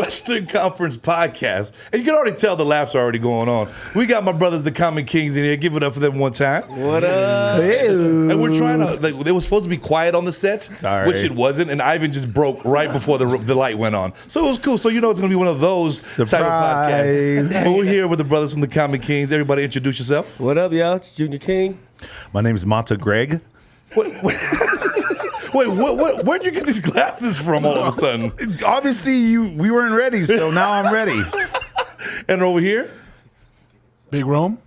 Western Conference podcast. And you can already tell the laughs are already going on. We got my brothers, the Common Kings, in here. Give it up for them one time. What up? And we're trying to, like, they were supposed to be quiet on the set, Sorry. which it wasn't. And Ivan just broke right before the light went on. So it was cool. So you know it's going to be one of those Surprise. type of podcasts. But we're here with the brothers from the Common Kings. Everybody introduce yourself. What up, y'all? It's Junior King. My name is Mata Greg. Wait, where'd you get these glasses from all of a sudden? Obviously, we weren't ready, so now I'm ready. And over here? Big Rome.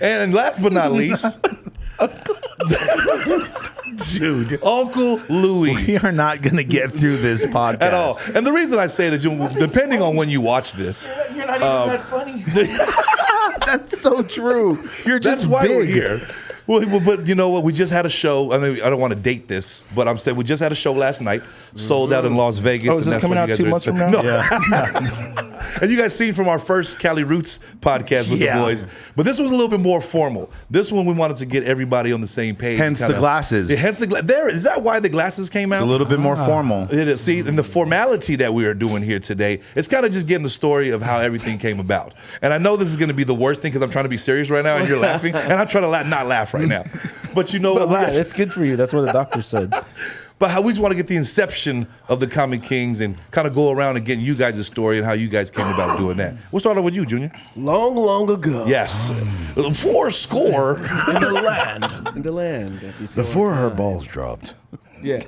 And last but not least, Dude, Uncle Louie. we are not going to get through this podcast. At all. And the reason I say this, depending on when you watch this, You're not even that funny. That's so true. You're that's just why big. we're here. Well, but you know what? We just had a show. I mean, I don't want to date this, but I'm saying we just had a show last night, sold out in Las Vegas. Oh, is this and that's coming when out you guys 2 are- months from now? No. Yeah. And you guys seen from our first Cali Roots podcast with Yeah. the boys, but this was a little bit more formal. This one we wanted to get everybody on the same page. Hence the glasses. Yeah, hence the there. Is that why the glasses came out? It's a little bit more formal. It is. See, and the formality that we are doing here today, it's kind of just getting the story of how everything came about. And I know this is going to be the worst thing because I'm trying to be serious right now and you're laughing, and I'm trying to not laugh right now. But you know But what? it's good for you. That's what the doctor said. But how we just want to get the inception of the Common Kings and kind of go around and get you guys' story and how you guys came about doing that. We'll start off with you, Junior. Long, long ago. Yes. 4 score. In the land. In the land. Before her balls dropped. Yeah.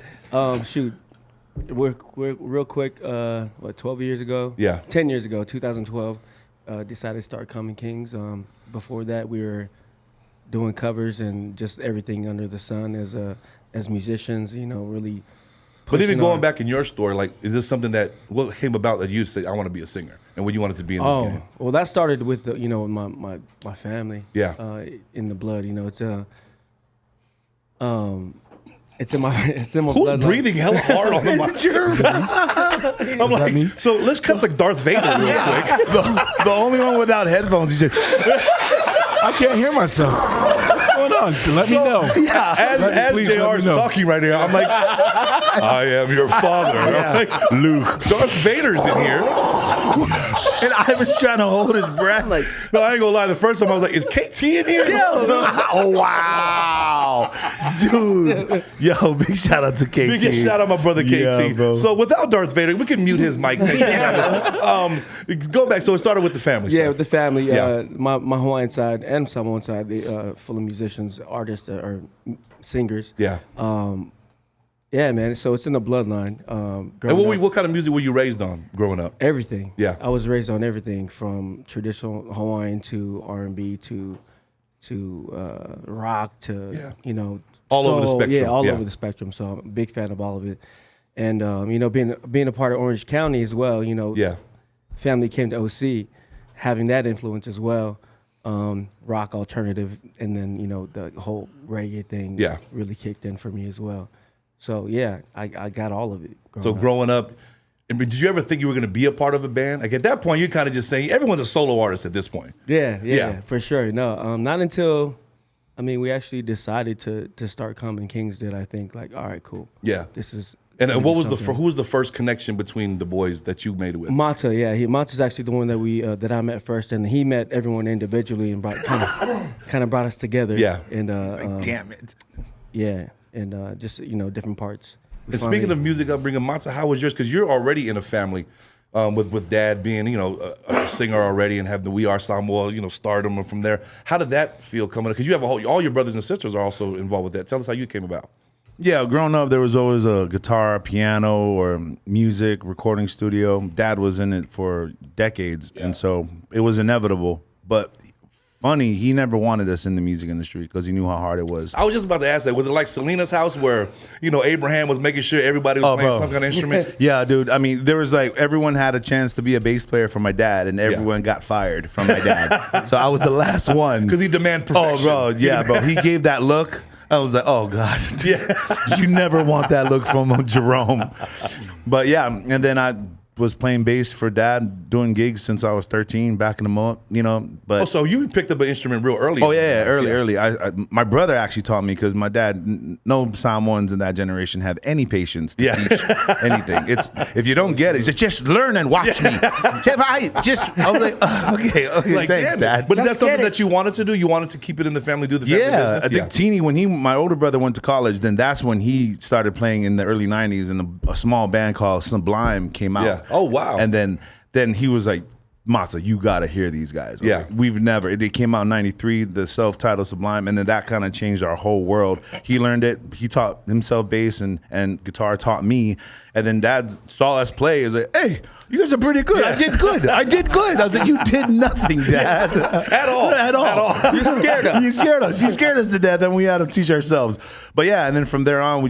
Shoot. We're real quick. 12 years ago? Yeah. 10 years ago, 2012. Decided to start Common Kings. Before that, we were doing covers and just everything under the sun as musicians. You know, really. But even pushing going on. back in your story, like, is this something what came about that you said, I want to be a singer, and what you wanted to be in this game? Well, that started with my family. Yeah. In the blood, it's it's in my Who's bloodline. breathing hella hard on the mic? I'm like, so let's cut to Darth Vader real quick. The only one without headphones. He said, I can't hear myself. What's going on? Let me know. As please JR let me is know. talking right now, I'm like, I am your father. I'm like, Luke. Darth Vader's in here. and Ivan's trying to hold his breath. Like, No, I ain't gonna lie. The first time I was like, is KT in here? Oh, wow. Dude. Yo, big shout out to KT. Big shout out my brother KT. Yeah, bro. So without Darth Vader, we can mute his mic. Go back. So it started with the family yeah, stuff. with the family. Yeah. My Hawaiian side and Samoan side, they full of musicians, artists, or singers. Yeah. Yeah, man. So it's in the bloodline. And Growing up, what kind of music were you raised on growing up? everything. Yeah. I was raised on everything from traditional Hawaiian to R&B to rock to All over the soul. spectrum. Yeah, all Yeah. over the spectrum. So I'm a big fan of all of it. And being a part of Orange County as well. Yeah. Family came to OC, having that influence as well. Rock, alternative, and then the whole reggae thing. Yeah. really kicked in for me as well. So yeah, I got all of it. So growing up, and did you ever think you were going to be a part of a band? Like at that point, you're kind of just saying everyone's a solo artist at this point. Yeah, Yeah. for sure. No, not until, we actually decided to start Common Kings. Did I think like, all right, cool. Yeah. This is. And gonna what be was something. who was the first connection between the boys that you made it with? Mata? Yeah, Mata's actually the one that that I met first, and he met everyone individually and kind of brought us together. Yeah. And Damn it. yeah, and just different parts. We And speaking finally- of music upbringing, Mata, how was yours? Because you're already in a family with dad being, a singer already and have the We Are Samoa, stardom from there. How did that feel coming up? Because you have all your brothers and sisters are also involved with that. Tell us how you came about. Yeah, growing up, there was always a guitar, piano, or music recording studio. Dad was in it for decades, and so it was inevitable. But funny, he never wanted us in the music industry because he knew how hard it was. I was just about to ask that. Was it like Selena's house where, Abraham was making sure everybody was playing bro. some kind of instrument? Yeah, dude. I mean, there was everyone had a chance to be a bass player for my dad, and everyone got fired from my dad. So I was the last one. Because he demanded perfection. Oh, bro, yeah, bro. He gave that look. I was like, oh, God. Yeah. You never want that look from Jerome. But yeah, and then was playing bass for dad, doing gigs since I was 13, backing him up, you know. But so you picked up an instrument real early. oh yeah, early. My brother actually taught me because my dad, no Samoans in that generation have any patience to teach anything. It's if you don't get it, just learn and watch me. I was like, okay, Like, thanks, Dad. But is that something that you wanted to do? You wanted to keep it in the family, do the family business? I think Teeny, when my older brother went to college, then that's when he started playing in the early 90s, and a small band called Sublime came out. Yeah. Oh, wow. And then he was like, Matza, you got to hear these guys. Yeah. Like, they came out in 93, the self-titled Sublime, and then that kind of changed our whole world. He learned it. He taught himself bass, and guitar taught me. And then Dad saw us play. He was like, hey, you guys are pretty good. I did good. I was like, you did nothing, Dad. At all. You scared us. You scared us to death, and we had to teach ourselves. But yeah, and then from there on,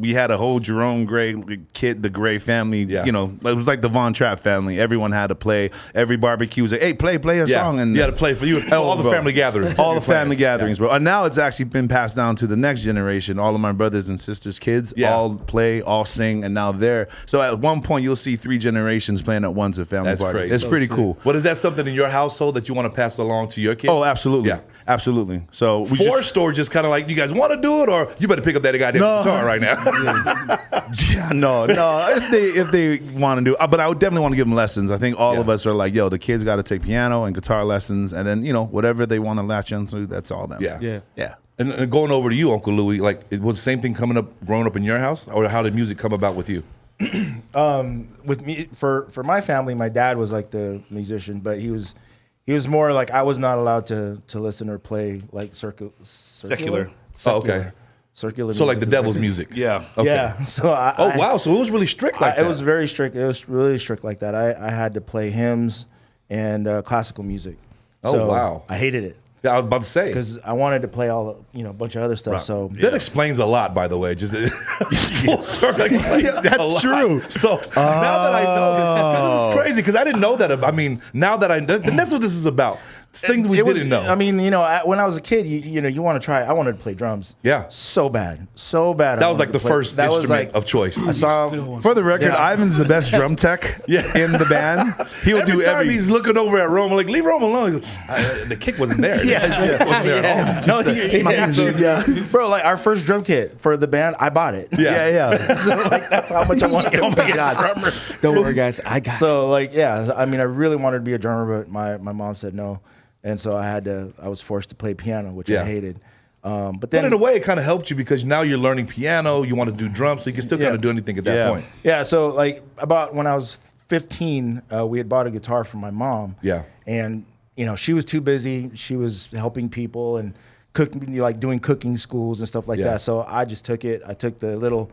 we had a whole Jerome Gray kid, the Gray family. Yeah. You know, it was like the Von Trapp family. Everyone had to play. Every barbecue was like, hey, play a song. And you had to play for you. All the family gatherings. All the family gatherings, bro. And now it's actually been passed down to the next generation. All of my brothers and sisters' kids all play, all sing, and now they're. So at one point, you'll see 3 generations playing at once at family That's parties. crazy. It's pretty cool. What is that something in your household that you want to pass along to your kids? Oh, absolutely. Yeah. Absolutely. So we Forced or just kind of like, you guys want to do it, or you better pick up that goddamn guitar right now? no. If they want to do, but I would definitely want to give them lessons. I think all of us are like, yo, the kids got to take piano and guitar lessons, and then whatever they want to latch into, that's all them. Yeah. And going over to you, Uncle Louie, like, it was the same thing growing up in your house, or how did music come about with you? With me, for my family, my dad was like the musician, but he was more like, I was not allowed to listen or play like secular. Oh, okay. Circular. So like the music is devil's like- music. Yeah. Okay. Yeah. So Wow. So it was really strict like that. It was very strict. It was really strict like that. I had to play hymns and classical music. Oh, So wow. I hated it Yeah, I was about to say. because I wanted to play a bunch of other stuff. Right. So That explains a lot, by the way. Just full circle explains That's a lot. true. So now that I know, this is crazy because I didn't know that. I mean, now that and that's what this is about. It's things we didn't know. I mean, when I was a kid, you want to try. I wanted to play drums. Yeah. So bad. That was like the first instrument of choice. I saw. For the record, Ivan's the best drum tech in the band. He'll do Every time every. he's looking over at Rome, like, leave Rome alone. He's like, the kick wasn't there. The kick wasn't there at all. No, bro, like our first drum kit for the band, I bought it. Yeah. So like that's how much I wanted to be a drummer. Don't worry, guys. I got it. So like, yeah, I mean, I really wanted to be a drummer, but my mom said no, and so I was forced to play piano, which I hated. But then But in a way, it kind of helped you because now you're learning piano. You want to do drums, so you can still kind of do anything at that point. Yeah, so like about when I was 15, we had bought a guitar from my mom. Yeah. And she was too busy. She was helping people and cooking, like doing cooking schools and stuff like that. So I just took it. I took the little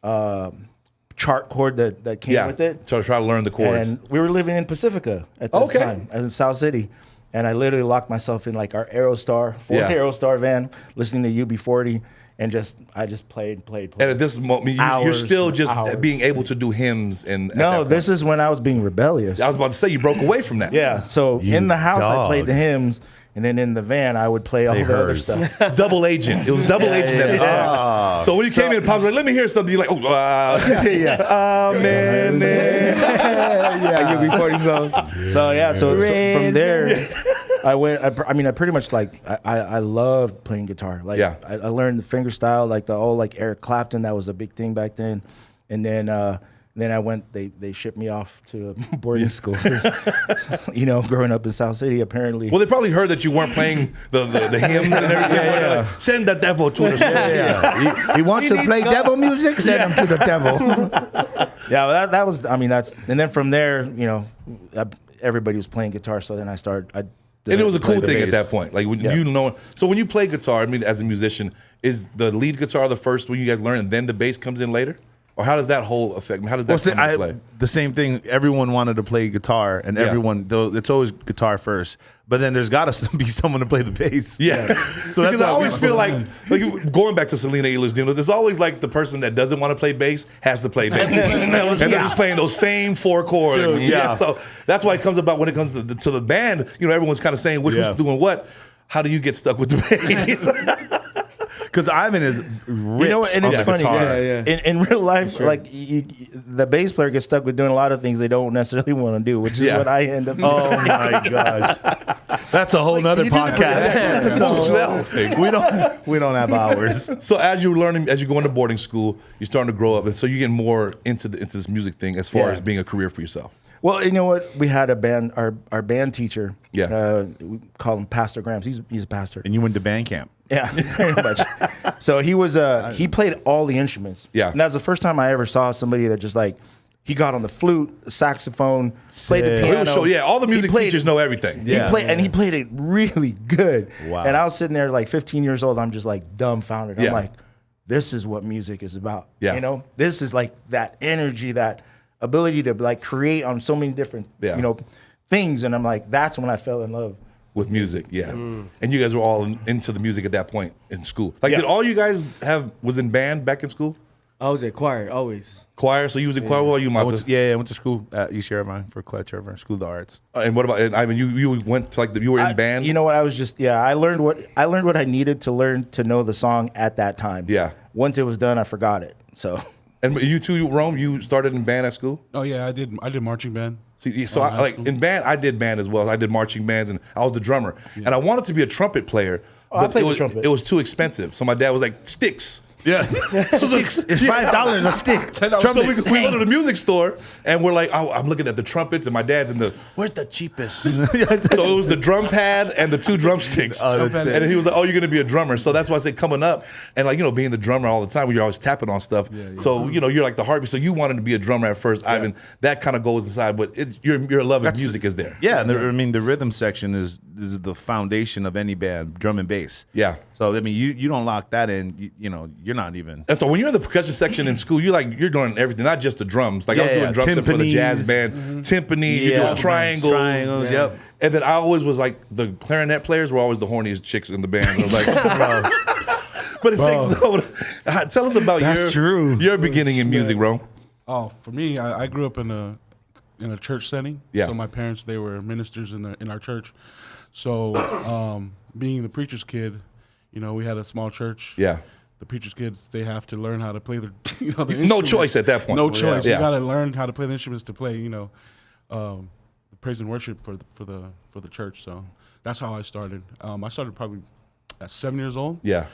chart cord that came with it. So try to learn the chords. And we were living in Pacifica at this time, in South City. And I literally locked myself in like our Aerostar, Ford Aerostar van, listening to UB40, and I just played. And at this moment, you're still just being able to do hymns. No, this is when I was being rebellious. I was about to say, you broke away from that. Yeah, so in the house, I played the hymns, and then in the van, I would play all the other stuff. Double agent. It was double agent at the time. So when you came in, Pop's like, let me hear something. You're like, oh, amen. So from there, I went. I mean, I pretty much like I loved playing guitar. Like I learned the finger style, like the old like Eric Clapton. That was a big thing back then. And then I went. They shipped me off to a boarding school. Growing up in South City, apparently. Well, they probably heard that you weren't playing the hymns and everything. Like, send the devil to us. He wants to play devil music. Send him to the devil. Yeah, that was. I mean, that's. And then from there, everybody was playing guitar. So then I started. And it was a cool thing at that point. Like so when you play guitar, I mean, as a musician, is the lead guitar the first when you guys learn, and then the bass comes in later? Or how does that whole affect? How does that come into play? The same thing. Everyone wanted to play guitar, and it's always guitar first. But then there's got to be someone to play the bass. Yeah. So because I always feel like going back to Selena Ehlers Dinos, it's always like the person that doesn't want to play bass has to play bass, and they're just playing those same 4 chords. Dude, So that's why it comes about when it comes to the band. Everyone's kind of saying which one's doing what. How do you get stuck with the bass? Because Ivan is ripped. You know what? And it's funny. In real life, like the bass player gets stuck with doing a lot of things they don't necessarily want to do, which is what I end up doing. Oh my gosh, that's a whole nother podcast. We don't have hours. So as you're learning, as you go into boarding school, you're starting to grow up, and so you get more into this music thing as far as being a career for yourself. Well, you know what? We had a band, our band teacher. Yeah. We call him Pastor Grams. He's a pastor. And you went to band camp. Yeah, very much. So he was he played all the instruments. Yeah. And that was the first time I ever saw somebody that just like he got on the flute, the saxophone, played the piano. So all the music teachers know everything. He played it really good. Wow. And I was sitting there like 15 years old. I'm just like dumbfounded. I'm like, this is what music is about. Yeah. You know, this is like that energy, that ability to like create on so many different things. And I'm like, that's when I fell in love with music. And you guys were all into the music at that point in school. Like, did all you guys was in band back in school? I was at choir always. Choir. So you was in choir. What were you, Mata? I went to school at UC Irvine for Clutch Irvine School of the Arts. And what about Ivan? You went to like you were in band. You know what? I was just I learned what I needed to learn to know the song at that time. Yeah. Once it was done, I forgot it. So. And you too, Rome. You started in band at school. Oh yeah, I did marching band. See, so in band, I did band as well. I did marching bands, and I was the drummer. And I wanted to be a trumpet player, but I played the trumpet. It was too expensive. So my dad was like, "Sticks." Yeah, Sticks. It's $5 a stick. So we go to the music store, and we're like, I'm looking at the trumpets, and my dad's in where's the cheapest? So it was the drum pad and the 2 drumsticks. And he was like, you're going to be a drummer. So that's why I said coming up, and like, being the drummer all the time, you're always tapping on stuff. So, you're like the heartbeat. So you wanted to be a drummer at first, Ivan. That kind of goes inside, but your love of music is there. Yeah, the rhythm section is the foundation of any band, drum and bass. Yeah. So, you don't lock that in, you're not even. And so when you're in the percussion section in school, you're doing everything, not just the drums. Like I was doing drum set for the jazz band, timpani, you're doing triangles. Yep. And then I always was like, the clarinet players were always the horniest chicks in the band. I was like, but it's like, so, tell us about your beginning in music, Ro. Oh, for me, I grew up in a church setting. Yeah. So my parents, they were ministers in our church. So being the preacher's kid, we had a small church. Yeah. The preacher's kids, they have to learn how to play the instruments. No choice at that point. No choice. You got to learn how to play the instruments to play, praise and worship for the church. So that's how I started. I started probably at 7 years old. Yeah.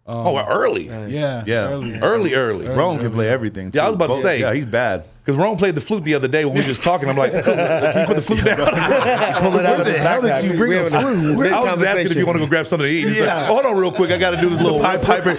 Early. Early. Rome can play everything, too. Yeah, I was about to say. Yeah, he's bad. Because Rome played the flute the other day when we were just talking. I'm like, can you put the flute down? Pull it out of his backpack. Did you bring a flute? I was just asking if you want to go grab something to eat. He's like, hold on real quick. I got to do this little pipe piper.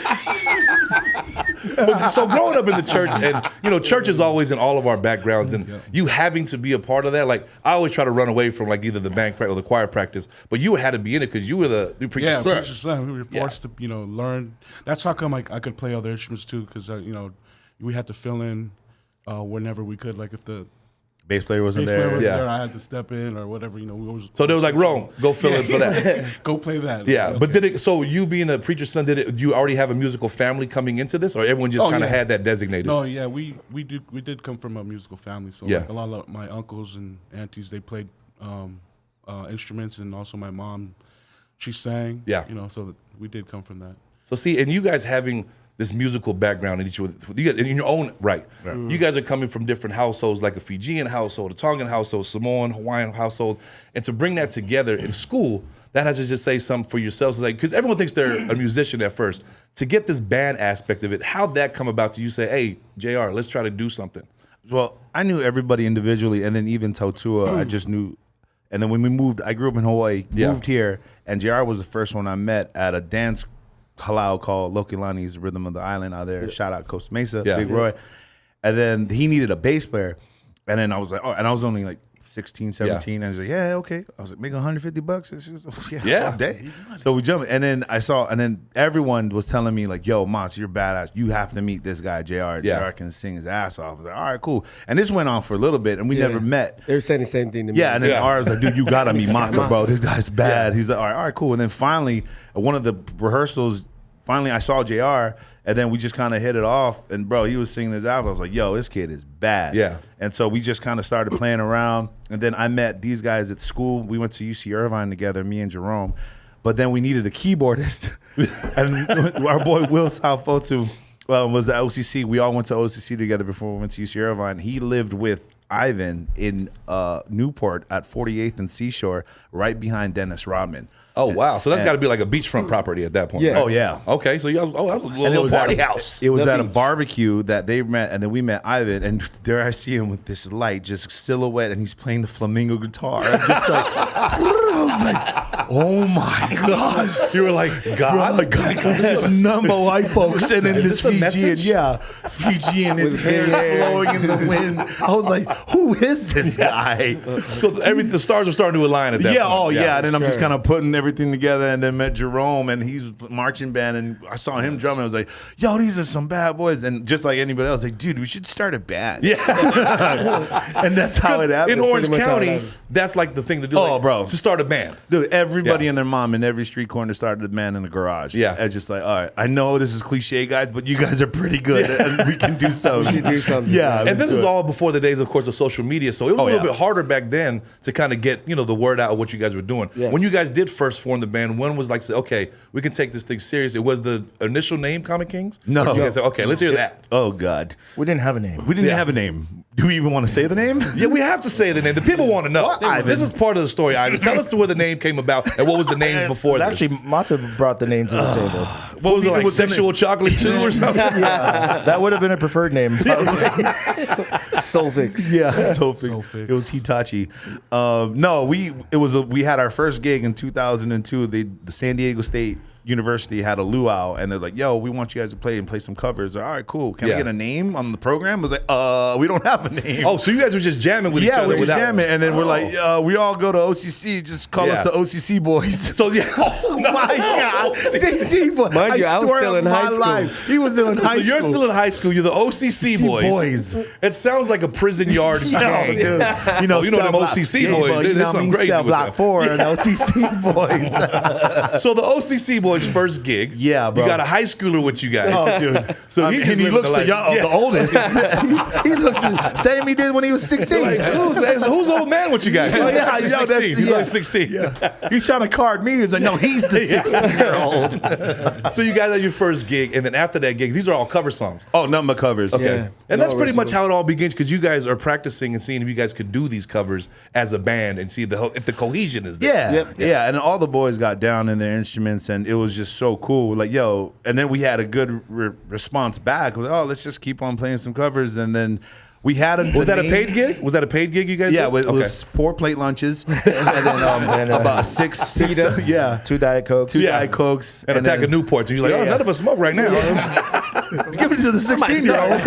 So growing up in the church, and church is always in all of our backgrounds, and you having to be a part of that. Like I always try to run away from like either the band practice or the choir practice, but you had to be in it because you were the preacher's son. Preacher's son. We were forced to learn. That's how come I could play other instruments too, because we had to fill in whenever we could. Like if the bass player wasn't there, there, I had to step in or whatever. We always, so there was like, Rome, go fill in for that. Go play that. Yeah, okay. But so you being a preacher's son, do you already have a musical family coming into this, or everyone just kind of had that designated? No, yeah, we did come from a musical family. So like a lot of my uncles and aunties, they played instruments, and also my mom, she sang. Yeah, so that we did come from that. So see, and you guys having this musical background in each of you guys, in your own right. You guys are coming from different households, like a Fijian household, a Tongan household, Samoan, Hawaiian household, and to bring that together in school, that has to just say something for yourselves. Like, because everyone thinks they're a musician at first. To get this band aspect of it, how'd that come about? To you say, hey, JR, let's try to do something. Well, I knew everybody individually, and then even Tautua, I just knew. And then when we moved, I grew up in Hawaii, moved here, and JR was the first one I met at a dance halau called Lokilani's Rhythm of the Island out there. Shout out Costa Mesa, Big Roy. And then he needed a bass player. And then I was like, and I was only like 16, 17. And he's like, yeah, okay. I was like, make $150? It's just, all day. So we jumped. And then and then everyone was telling me like, yo, Mons, you're badass. You have to meet this guy, JR. JR can sing his ass off. I was like, all right, cool. And this went on for a little bit, and we never met. They were saying the same thing to me. Yeah, and then R was like, dude, you got to meet Monta, bro. This guy's bad. He's like, all right, cool. And then finally, one of the rehearsals, I saw JR, and then we just kind of hit it off. And, bro, he was singing his album. I was like, yo, this kid is bad. Yeah. And so we just kind of started playing around. And then I met these guys at school. We went to UC Irvine together, me and Jerome. But then we needed a keyboardist, and our boy Will Salfotu was at OCC. We all went to OCC together before we went to UC Irvine. He lived with Ivan in Newport at 48th and Seashore, right behind Dennis Rodman. Oh, wow. So that's got to be like a beachfront property at that point, Yeah. right? Oh, yeah. Okay, so that was a little party house. It was The at a beach. barbecue that they met, and then we met Ivan, and there I see him with this light, just silhouette, and he's playing the flamingo guitar. I'm just like, I was like, oh my gosh. You were like, God? This is number white folks, and then Is this this a Fijian, message? Fijian, his With hair's hair. blowing in the wind. I was like, who is this guy? So the stars are starting to align at that point. And then I'm just sure. kind of putting everything together, and then met Jerome, and he's marching band, and I saw him drumming. I was like, yo, these are some bad boys. And just like anybody else, like, dude, we should start a band. Yeah. And that's how it happened. In Orange much how it County, happened. that's like the thing to do. Oh, like, bro. To start a band. Dude, everybody Yeah. and their mom in every street corner started a band in the garage. Yeah. And just like, all right, I know this is cliche, guys, but you guys are pretty good, and we can do something. We should do something. Yeah. And let's this do is it. all before the days, of course, of social media. So it was a little yeah. bit harder back then to kind of get, the word out of what you guys were doing. Yeah. When you guys did first form the band, when was like, say, okay, we can take this thing serious. It was the initial name Comic Kings? No. Or did you guys say, okay, let's hear that. Oh, God. We didn't have a name. We didn't Yeah. have a name. Do we even want to say the name? Yeah, we have to say the name. The people want to know. Ivan. This is part of the story, Ivan. Tell us where the name came about and what was the names before this. Actually, Mata brought the name to the table. What was it, like was the Sexual Chocolate 2 or something? That would have been a preferred name. Solvix. Yeah, so fake. it was Hitachi. No, we had our first gig in 2002. The San Diego State University had a luau, and they're like, "Yo, we want you guys to play some covers." All right, cool. Can Yeah. I get a name on the program? I was like, we don't have a name. Oh, so you guys were just jamming with each yeah, other we're just without jamming, and then we're like, we all go to OCC. Just call us Yeah. the OCC boys. So yeah, oh My God, OCC boys. Mind you, I was swear still in on high my school. life, he was still in high So school. you're still in high school. You're the OCC boys. It sounds like a prison yard No, gang. dude. You know, Oh, you know cell them block- OCC yeah, boys. but They- you they're know something me, crazy cell with block them. 4 and OCC boys. So the OCC boys' first gig. Yeah, bro. You got a high schooler with you guys. Oh, dude. So he's just and he living looks the the, life. young, Yeah. the oldest. he looked the same he did when he was 16. Like, who's the old man with you guys? Oh, yeah, he's you know, 16. that's- He's yeah. only 16. Yeah. He's trying to card me. He's like, no, he's the 16-year-old. So you guys had your first gig, and then after that gig, these are all cover songs. Oh, number covers. Okay. Yeah. And that's No pretty much originals. how it all begins, because you guys are practicing and seeing if you guys could do these covers as a band and see if the cohesion is there. Yeah, Yep. yeah, and all the boys got down in their instruments, and it was just so cool. Like, yo, and then we had a good response back. Like, oh, let's just keep on playing some covers, and then we had a. Was that a paid gig? Was that a paid gig you guys Yeah, did? it was 4 plate lunches, and then about six Pitas. yeah, 2 Diet Cokes. 2 Yeah. Diet Cokes, And a pack of Newports. And you're like, Yeah, oh, yeah. none of us smoke right now. Give it to the 16-year-old.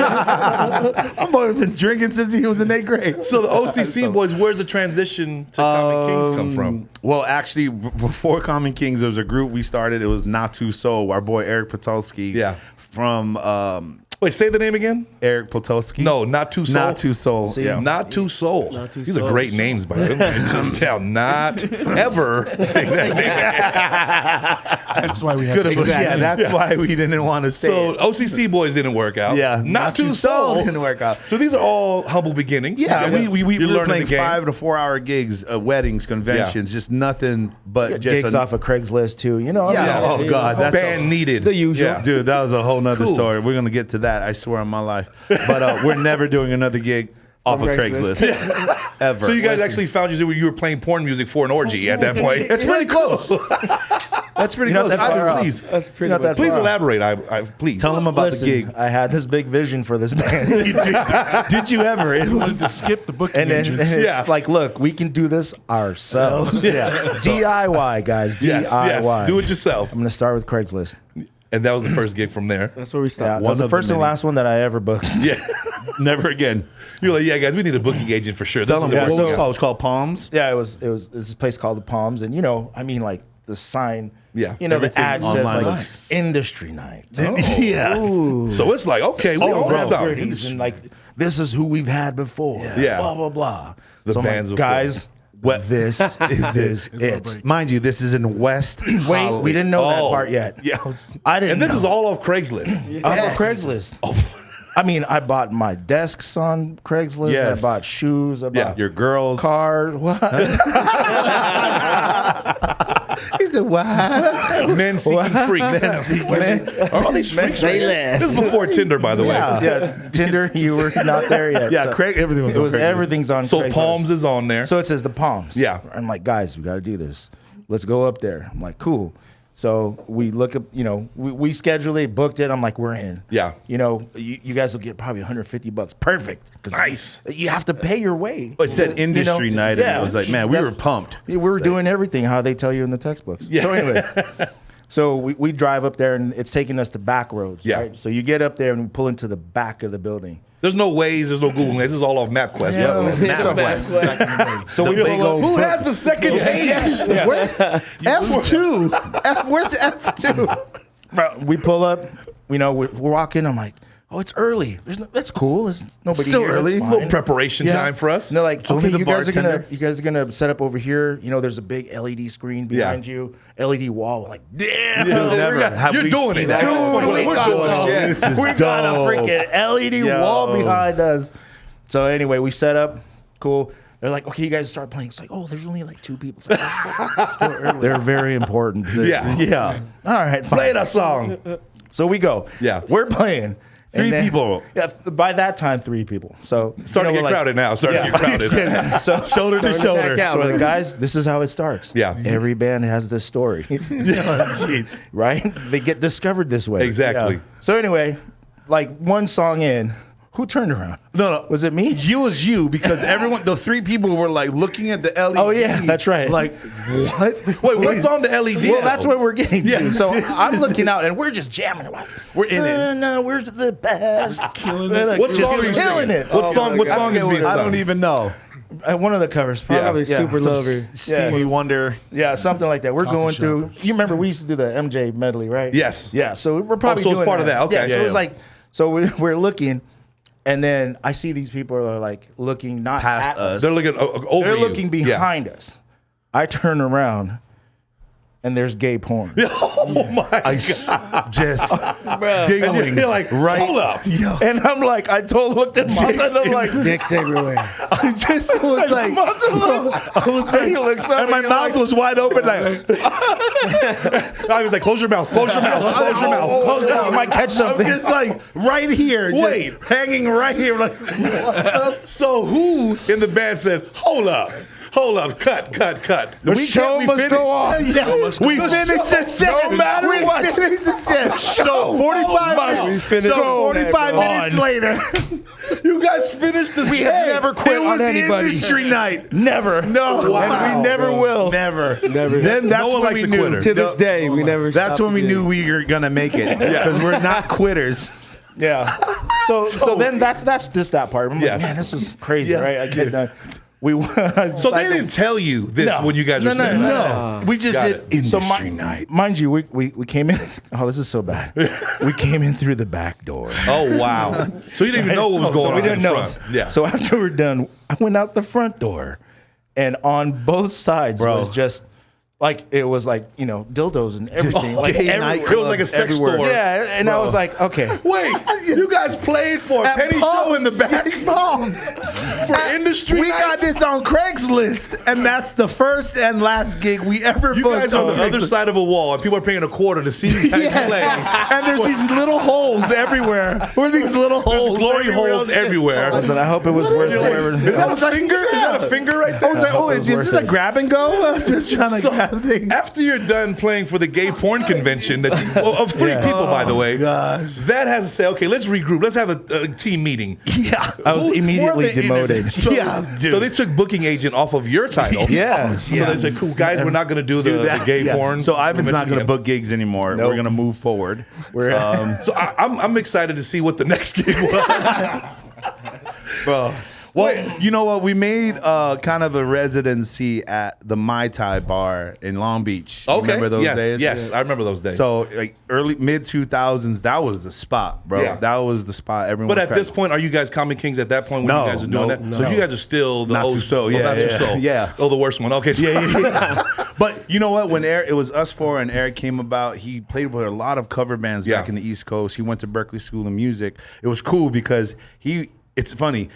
My boy been drinking since he was in 8th grade. So the OCC boys, where's the transition to Common Kings come from? Well, actually, before Common Kings, there was a group we started. It was Not Too Soul. Our boy Eric Potolsky. Yeah. From Wait, say the name again? Eric Potolsky. No, Not Too Soul. Not Too Soul. See, yeah. Not Too Soul. Not Too These Soul. are great names, by the way. Just tell not ever say that name. That's why we had Could've- to Yeah, that's why we didn't want to say So it. OCC boys didn't work out. Yeah, Not Too Soul didn't work out. So these are all humble beginnings. Yeah, You guys- we you're were learning playing the game. 5 to 4 hour gigs, weddings, conventions, just nothing but just Gigs off of Craigslist, too. You know, Yeah, oh God, that's Band needed. The usual. Yeah. Dude, that was a whole nother Cool. story. We're gonna get to that, I swear on my life. But we're never doing another gig off of Craigslist. Craigslist. Ever. So you guys actually found you were playing porn music for an orgy at that point. It's pretty close. That's pretty You're not close. that far off. Please That's pretty Not much that Please far. elaborate. Please tell them about Listen, the gig. I had this big vision for this band. Did you ever? It wanted was to skip the booking And then agents. and it's Yeah. like, look, we can do this ourselves. DIY, guys. Yes, DIY. yes. Do it yourself. I'm going to start with Craigslist. And that was the first gig from there. That's where we Yeah, stopped. that was One the of the first and many. last one that I ever booked. Yeah. never again. You're like, yeah, guys, we need a booking agent for sure. This Tell them isn't what working it's out. called. It's called Palms. Yeah, it was this place called the Palms, and I mean, like the sign. Yeah, the everything ad says online like looks- industry night. Yes. So it's like, okay, we Oh, own something. celebrities, and like this is who we've had before. Yeah. Blah blah blah. The so I'm bands like, before. guys. This is it. break. Mind you, this is in West. Wait, Hollywood. we didn't know that Oh. part yet. Yeah. I didn't. And this know. is all off Craigslist. off Yes. of Craigslist. I mean, I bought my desks on Craigslist. Yes. I bought shoes. I bought Your girls. car. What? He He said, what? Men seeking freak. Are all these freaks? Say less. This is before Tinder, by the way. Yeah, Tinder, you were not there yet. Yeah, so Craig, everything was it on was Craigslist. everything's on So Craigslist. Palms is on there. So it says the Palms. Yeah. I'm like, guys, we got to do this. Let's go up there. I'm like, cool. So we look up, we scheduled it, booked it. I'm like, we're in. Yeah. You guys will get probably $150. Perfect. Nice. You have to pay your way. It said industry night, and it was like, man, we were pumped. We were doing everything how they tell you in the textbooks. Yeah. So anyway, so we drive up there, and it's taking us to back roads. Yeah. Right? So you get up there and we pull into the back of the building. There's no Waze, there's no Google. This is all off MapQuest. So we pull over. Who has the second page? F2. Where's F2? Bro, we pull up. We're walking. I'm like, oh, it's early. That's cool. There's nobody Still here. early. It's A little fine. preparation time for us. And they're like, Only okay, the you guys bartender. are gonna set up over here. There's a big LED screen behind you, LED wall. Like, damn, You're doing it. that. We're doing it. This is we got a dope. freaking LED wall behind us. So anyway, we set up. Cool. They're like, okay, you guys start playing. It's like, oh, there's only like 2 people. It's like, it's still early. They're very important. Yeah. All right, fine. Play that song. So we go. Yeah. We're playing. Three people. Yeah, by that time, 3 people. So Starting to get crowded now. Starting to get crowded. So Shoulder to shoulder. back out. So the guys, this is how it starts. Yeah. Every band has this story. Right? They get discovered this way. Exactly. Yeah. So anyway, like one song in, who turned around? No. Was it me? You was you because the 3 people were like looking at the LED. Oh, yeah, that's right. Like, what? Wait, what's on the LED? Well, that's what we're getting to. So I'm looking out and we're just jamming. Like, We're in it. No, we're the best. Killing We're it. like, What just song are you killing singing? it. What song is being I sung? don't even know. One of the covers. Probably Super Lover. Stevie Wonder. Yeah, something like that. We're going shop. through. You remember we used to do the MJ medley, right? Yes. Yeah. So we're probably so it's doing part of that. Okay. Yeah. So Yeah, it was yeah. like, we're looking, and then I see these people are like looking not Past at us. They're looking over They're you. looking behind us. I turn around, and there's gay porn. Oh my God. Just Bro. dinglings. You're like, right. hold up. And I'm like, looked at Monta, and I'm like, Dicks everywhere. I just was like, Monta looks. I was And he looks up and my and mouth was wide open, like, I was like, close your mouth. Close your mouth. Close your mouth. Close down. You might catch I'm something. just like right here, Wait. just hanging right here, like, So who in the band said, hold up, cut. The show must go on. Yeah, we finished the set. No matter we what. finished the set. Show So 45 must minutes. So go 45 minutes on. later, You guys finished the We set. have never quit it on was anybody. industry night. Never. No, And we never will. Never. Never. Then that's No one when likes we a knew. quitter. To this day, we never. That's stopped when we again. knew we were gonna make it because we're not quitters. Yeah. So then that's just that part. I'm Yeah. like, man, this was crazy, Yeah. right? I get done. We So they didn't tell you this No. when you guys were No, sitting there? No, we just Got did it. industry night. Mind you, we came in. Oh, this is so bad. We came in through the back door. Oh, wow. So you didn't even know what was going So on we didn't in know. front. Yeah. So after we're done, I went out the front door, and on both sides Bro. was just like it was like dildos and everything. Like gay everywhere. night It was like a sex everywhere. store. Yeah, and I was like, okay. Wait, you guys played for a penny show in the back for industry We night? got this on Craigslist, and that's the first and last gig we ever You booked guys on the other side of a wall, and people are paying $0.25 to see you guys play. And there's these little holes everywhere. Where are these little holes? Glory holes everywhere. Listen, I hope it was worth You're like, whatever. is that a finger? Is that a finger right I there? was like, oh, is this worth a it. grab and go? I'm just trying to So, grab things. after you're done playing for the gay porn convention, of 3 people, by the way, gosh. that has to say, okay, let's regroup. Let's have a team meeting. Yeah. I was immediately More than demoted. internet. So, Yeah, dude. so they took booking agent off of your title. Yeah. So they said, cool, guys, we're not going to do the gay Yeah. porn. So Ivan's not going to convention book gigs anymore. Nope. We're going to move forward. We're again. So I'm excited to see what the next gig was. Bro. Well, you know what? We made kind of a residency at the Mai Tai bar in Long Beach. You Okay. Remember those yes, days? Yes, I remember those days. So like mid 2000s, that was the spot, bro. Yeah. That was the spot. Everyone. but was at this crazy. point, are you guys Common Kings at that point when No, you guys are doing no, that? no. So you guys are still the Not Too So, yeah, Not Too yeah, So. yeah. Oh, the worst one. Okay. So Yeah. But you know what? When it was us four and Eric came about, he played with a lot of cover bands back in the East Coast. He went to Berklee School of Music. It was cool because it's funny.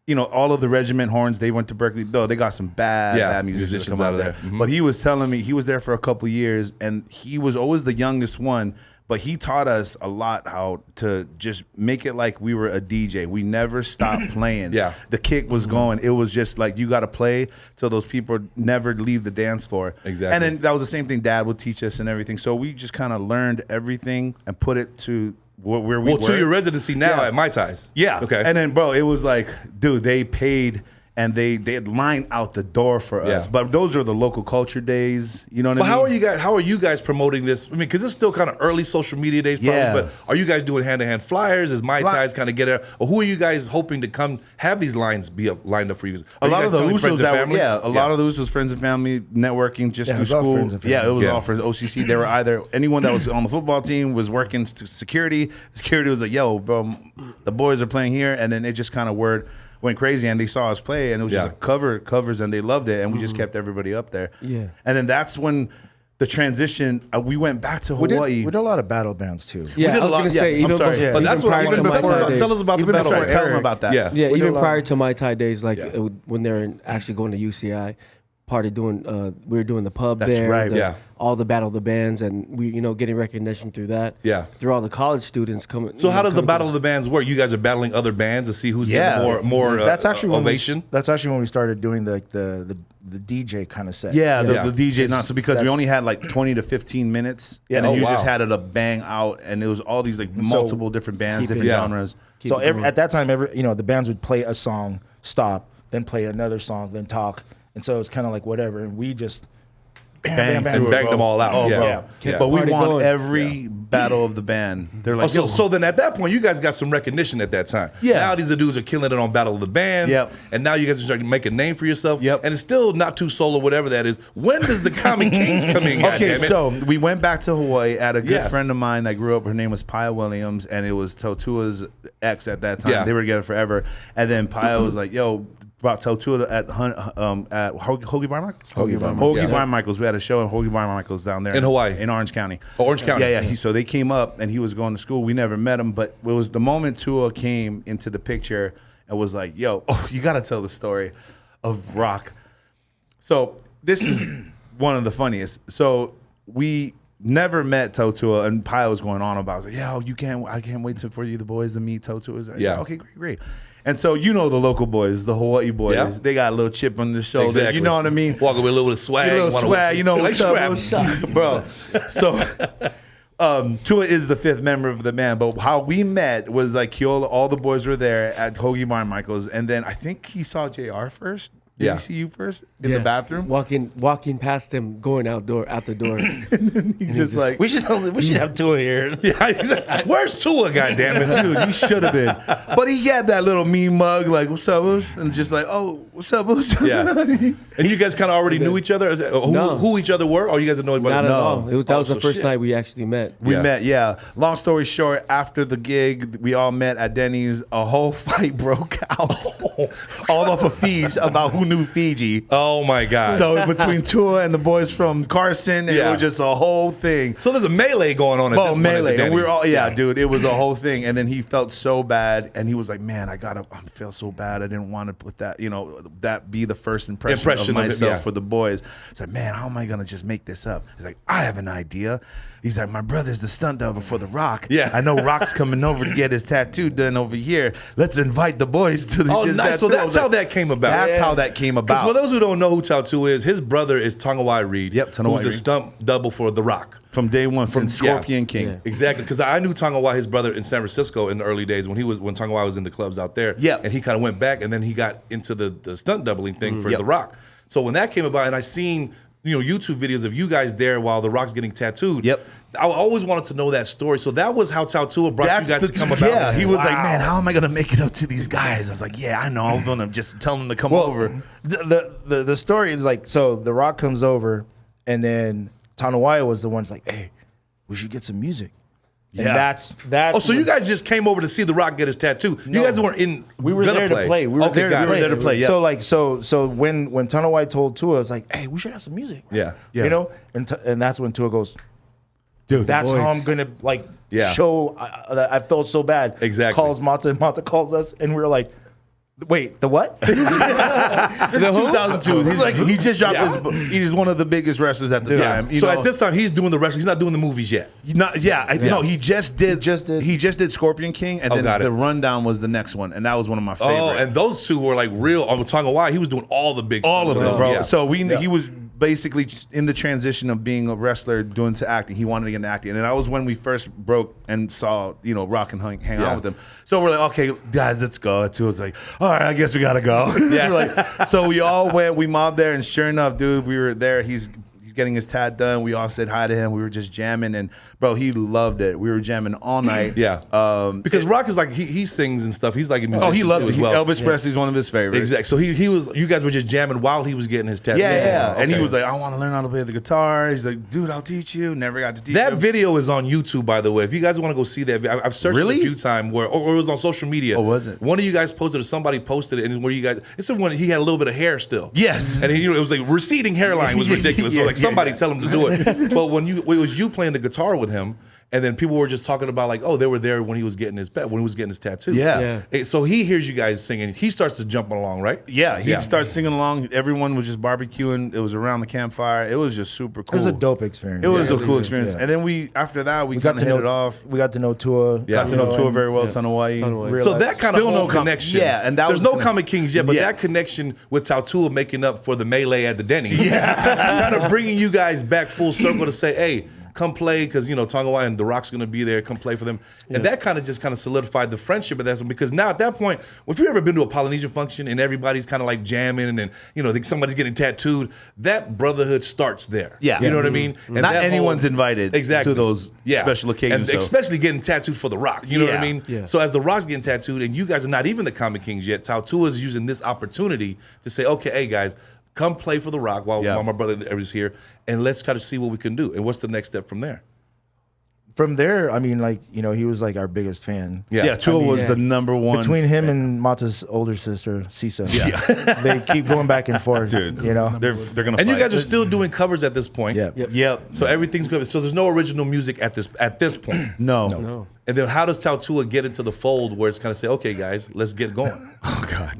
you know, all of the regiment horns, they went to Berkeley. Though they got some bad musicians come out there. Mm-hmm. But he was telling me he was there for a couple years, and he was always the youngest one. But he taught us a lot how to just make it like we were a DJ. We never stopped playing. The kick was going. It was just like, you got to play till those people never leave the dance floor. Exactly. And then that was the same thing Dad would teach us and everything. So we just kind of learned everything and put it to where we were. To your residency now at Mai Tais. Yeah. Okay. And then, bro, it was like, dude, they paid and they had lined out the door for us. But those are the local culture days. You know what I mean? How are you guys promoting this? I mean, because it's still kind of early social media days, probably. But are you guys doing hand-to-hand flyers? Is Mai Tais kind of get there? Or who are you guys hoping to come have these lines be lined up for you? A lot of the Usos lot of the Usos, friends and family, networking just through school. Yeah, it was all for OCC. They were either anyone that was on the football team was working to security. Security was like, yo, bro, the boys are playing here. And then it just kind of went crazy, and they saw us play, and it was just a covers, and they loved it, and we just kept everybody up there. Yeah. And then that's when the transition, we went back to Hawaii. We did a lot of battle bands too. Yeah, I was going to say, even But that's what prior to Mai Tai days. Tell us about the battle band. Tell them about that. Yeah, even prior to Mai Tai days, like when they're actually going to UCI, part of doing, we were doing the pub there. Right, all the Battle of the Bands, and we, getting recognition through that. Yeah. Through all the college students coming. So how does the Battle of the Bands work? You guys are battling other bands to see who's getting more that's actually ovation? That's actually when we started doing the DJ kind of set. Yeah, the DJ. Not so because we only had like 20 to 15 minutes, and then you just had it a bang out, and it was all these like multiple different bands, different genres. So at that time, the bands would play a song, stop, then play another song, then talk, and so it was kind of like whatever, and we just bang them all out. But we won every battle of the band. They're like, so then at that point, you guys got some recognition at that time. Now these dudes are killing it on Battle of the Bands. And now you guys are starting to make a name for yourself. And it's still not too solo, whatever that is. When does the Common Kings come in? Okay, so we went back to Hawaii at a good friend of mine that grew up. Her name was Pia Williams, and it was Totua's ex at that time. They were together forever. And then Pia was like, yo, brought Totua at Hoagie Bar Michaels? Hoagie Bar Michaels. We had a show at Hoagie Bar Michaels down there. In Hawaii? In Orange County. Oh, Orange County. Yeah. So they came up, and he was going to school. We never met him, but it was the moment Tua came into the picture and was like, yo, you got to tell the story of rock. So this is one of the funniest. So we never met Totua, and Pia was going on about it. I was like, I can't wait for you, the boys, to meet Totua. Like, okay, great. And so the local boys, the Hawaii boys, they got a little chip on their shoulder. Exactly. You know what I mean? Walking with a little bit of swag. What's up, bro? So Tua is the fifth member of the band, but how we met was like all the boys were there at Hoagie Bar Michaels, and then I think he saw JR first. Did he see you first in the bathroom? Walking past him, going out the door. and he's just like, we should have Tua here. Exactly. Where's Tua, goddammit? Dude, he should have been. But he had that little mean mug, like, what's up, Bush? And just like, oh, what's up, Bush? Yeah. And you guys kind of already knew each other? Who each other were? Or you guys didn't know anybody? Not at all. That was the first night we actually met. We met. Long story short, after the gig, we all met at Denny's. A whole fight broke out. All off of Fiji about who knew Fiji. Oh my God. So between Tua and the boys from Carson, it was just a whole thing. So there's a melee going on at this melee. point. And we're all, dude, it was a whole thing. And then he felt so bad, and he was like, man, I feel so bad. I didn't want to put that, that be the first impression of myself for the boys. It's like, man, how am I going to just make this up? He's like, I have an idea. He's like, my brother's the stunt double for The Rock. Yeah. I know Rock's coming over to get his tattoo done over here. Let's invite the boys to the nice. tattoo. So that's how that came about. That's how that came about. Because for those who don't know who Tattoo is, his brother is Tongawai Reed. Yep, Tongawai who's a stunt double for The Rock. From day one, from Scorpion King. Yeah. Exactly, because I knew Tongawai, his brother, in San Francisco in the early days when Tongawai was in the clubs out there. Yeah. And he kind of went back, and then he got into the stunt doubling thing for The Rock. So when that came about, and I seen YouTube videos of you guys there while The Rock's getting tattooed. Yep. I always wanted to know that story. So that was how Tatua brought you guys to come about. Yeah, he was like, man, how am I going to make it up to these guys? I was like, yeah, I know. I'm going to just tell them to come over. The story is like, so The Rock comes over, and then Tanawai was the one's like, hey, we should get some music. And that's so you guys just came over to see The Rock get his tattoo. You guys weren't in. We were there to play. We were there to play. Yeah. So when Tanawai told Tua, I was like, hey, we should have some music. Yeah. And that's when Tua goes, dude, that's how I'm gonna show that I felt so bad. Exactly. Calls Mata calls us, and we were like, Wait, the what? This is 2002. He just dropped his book. He's one of the biggest wrestlers at the time. So at this time, he's doing the wrestling. He's not doing the movies yet. No, he just did Scorpion King, and then the Rundown was the next one, and that was one of my favorites. Oh, and those two were like real. On Tongue Why, he was doing all the big stuff. All of them, bro. Yeah. So he was basically just in the transition of being a wrestler doing to acting. He wanted to get into acting, and that was when we first broke and saw Rock and hang out with him. So we're like, okay, guys, let's go. Two was like, all right, I guess we gotta go. So we all went. We mobbed there, and sure enough, dude, we were there. He's getting his tat done. We all said hi to him. We were just jamming, and bro, he loved it. We were jamming all night. Because Rock is like he sings and stuff. He's like a musician. Oh, he loves it. as well. Elvis Presley's one of his favorites. Exactly. So you guys were just jamming while he was getting his tattoo. Yeah. And he was like, I want to learn how to play the guitar. He's like, dude, I'll teach you. Never got to teach that him. video is on YouTube, by the way. If you guys want to go see that, I've searched it a few times or it was on social media. Oh, was it? One of you guys posted or somebody posted it, and where you guys, it's the one he had a little bit of hair still. Yes. And it was like receding hairline was ridiculous. So like somebody tell him to do it. But when it was you playing the guitar with him, and then people were just talking about like, oh, they were there when he was getting his tattoo. Yeah. So he hears you guys singing. He starts to jump along, right? Yeah, he starts singing along. Everyone was just barbecuing. It was around the campfire. It was just super cool. It was a dope experience. It was a cool experience. And then after that, we got to hit it off. We got to know Tua. Got to know Tua very well, Hawaii. So that kind of whole connection. And there's no Comic Kings yet, but that connection with Tautua making up for the melee at the Denny's. Kind of bringing you guys back full circle to say, hey, come play, because Tonga and The Rock's going to be there. Come play for them, and that kind of solidified the friendship at that one. Because now at that point, if you've ever been to a Polynesian function and everybody's kind of like jamming, and then think somebody's getting tattooed, that brotherhood starts there. Yeah, you know what I mean. And not anyone's invited to those special occasions, and especially getting tattooed for The Rock. You know what I mean. Yeah. So as The Rock's getting tattooed, and you guys are not even the Comic Kings yet, Tautua is using this opportunity to say, okay, hey guys, come play for The Rock while my brother is here, and let's kind of see what we can do. And what's the next step from there? From there, I mean, he was like our biggest fan. Yeah, Tua was the number one. Between him and Mata's older sister, Sisa. They keep going back and forth. Dude, they're gonna fight. And you guys are still doing covers at this point. Yep. So everything's good. So there's no original music at this point. No. And then how does Tautua get into the fold where it's kind of say, okay, guys, let's get going? Oh God.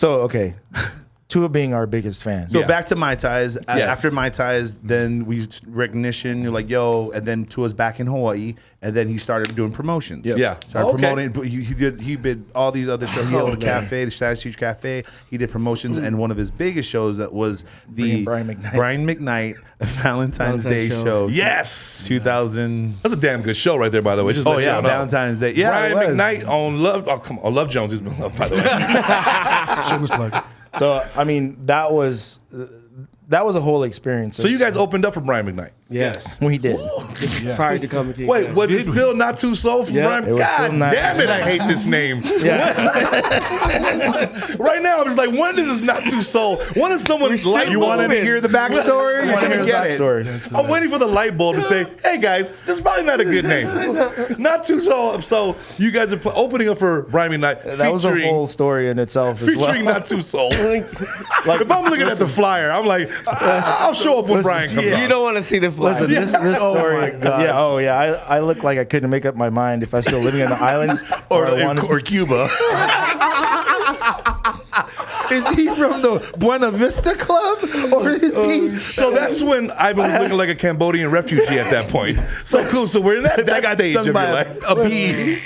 Okay. Tua being our biggest fan. So back to Mai Tais. After Mai Tais, then we recognition. You're like, yo, and then Tua's back in Hawaii, and then he started doing promotions. Started promoting. He did all these other shows. He owned a cafe, the Status Huge Cafe. He did promotions, and one of his biggest shows that was the Brian McKnight Valentine's Day show. Yes, 2000. That's a damn good show right there, by the way. Just Valentine's Day. Yeah, Brian McKnight on Love. Oh come on, Love Jones. He's been loved, by the way. Shameless plug. So I mean, that was a whole experience. So you guys opened up for Brian McKnight? Yes, we did. Prior to Comic King. Wait, was it still Not Too Soul for Brian? God damn it, I hate this name. Right now, I'm just like, when is this Not Too Soul? When is someone like you wanted to hear the backstory? You want to hear the backstory? I'm waiting for the light bulb to say, hey guys, this is probably not a good name. Not Too Soul. So you guys are opening up for Brian McKnight. That was a whole story in itself as well. Featuring Not Too Soul. If I'm looking at the flyer, I'm like, I'll show up when Brian comes out. You don't want to see the flyer. Listen, this story. I look like I couldn't make up my mind if I was still living in the islands or Cuba. Is he from the Buena Vista Club, or is he? So that's when Ivan was looking like a Cambodian refugee at that point. So cool. So we're in that stage of your life. A bee.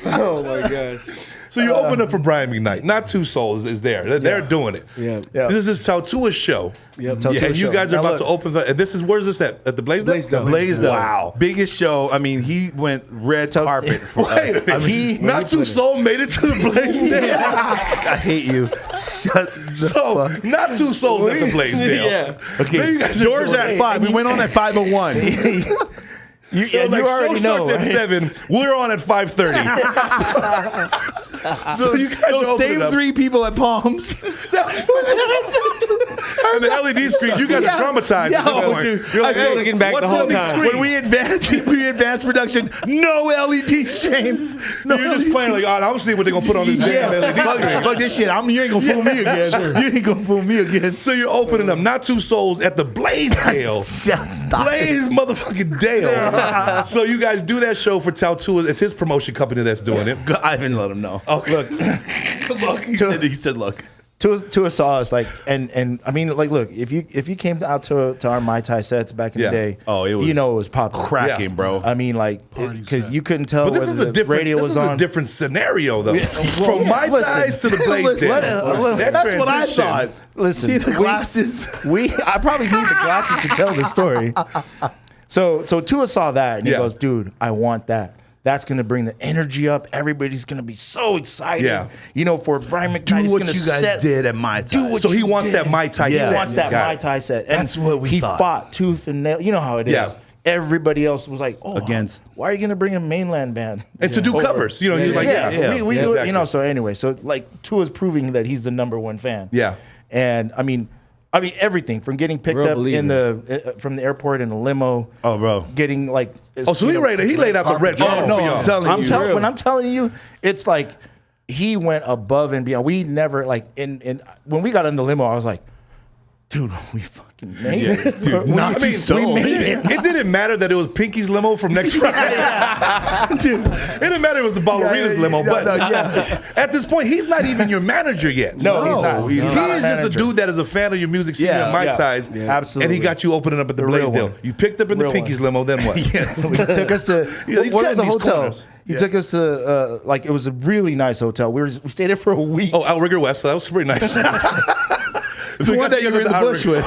Oh my gosh. So you open up for Brian McKnight. Not Too Soul is there. They're doing it. Yeah. This is Tautua's show. Yep. And you guys are about to open the. And this is where's this at? At the Blaisdell? Blaisdell. Wow. Biggest show. I mean, he went red carpet for us. I mean, Not Too Soul made it to the Blaisdell. I hate you. Shut the fuck. Not Too Souls at the Blaisdell. Yeah. Okay. Yours at 5. We went on at 5:01. You already know. Starts at 7. We're on at 5:30. So you guys are same 3 people at Palms. And the LED screens, you guys are traumatized at this point. Dude, You're like, looking back the whole time. When we advanced production, no LED screens. No, you're just playing like, I'm seeing what they're gonna put on this damn LED screen. Fuck this shit. You ain't gonna fool me again. You ain't gonna fool me again. So you're opening up Not Too Souls at the Blaisdell. Blaze motherfucking Dale. So you guys do that show for Tautua. It's his promotion company that's doing it. I haven't let him know. Okay. Look. He said, look. Tua saw us like, and I mean, like, look, if you came out to our Mai Tai sets back in the day, it was, it was popping, cracking, bro. I mean, like, because you couldn't tell. But this is a different scenario, though. From Mai Tais to the Blaisdell. That's what I thought. Listen, see the glasses. I probably need the glasses to tell the story. So Tua saw that and he goes, dude, I want that. That's going to bring the energy up. Everybody's going to be so excited. Yeah. For Brian McKnight, do what you guys did at Mai Tai. So he wants that Mai Tai set. He wants that Mai Tai set. And that's what we thought. He fought tooth and nail. You know how it is. Yeah. Everybody else was like, against. Why are you going to bring a mainland band? And to do covers. He's like, we do it. So anyway, Tua's proving that he's the #1 fan. Yeah. And I mean, everything from getting picked up from the airport in a limo. Oh, bro. Getting like. So he laid out the red carpet for y'all. When I'm telling you, it's like he went above and beyond. We never when we got in the limo, I was like, dude, we fucking made it. Dude, we made it. It didn't matter that it was Pinky's limo from next Friday. Dude, it didn't matter it was the ballerina's limo. But at this point, he's not even your manager yet. No, he's not. He is just a dude that is a fan of your music, seeing your Mai Tais. Absolutely. And he got you opening up at the Blaisdell. You picked up in the Pinky's limo, then what? He took us to, what was the hotel? He took us to, it was a really nice hotel. We stayed there for a week. Oh, Outrigger West, so that was pretty nice. So one that you were in the bush with.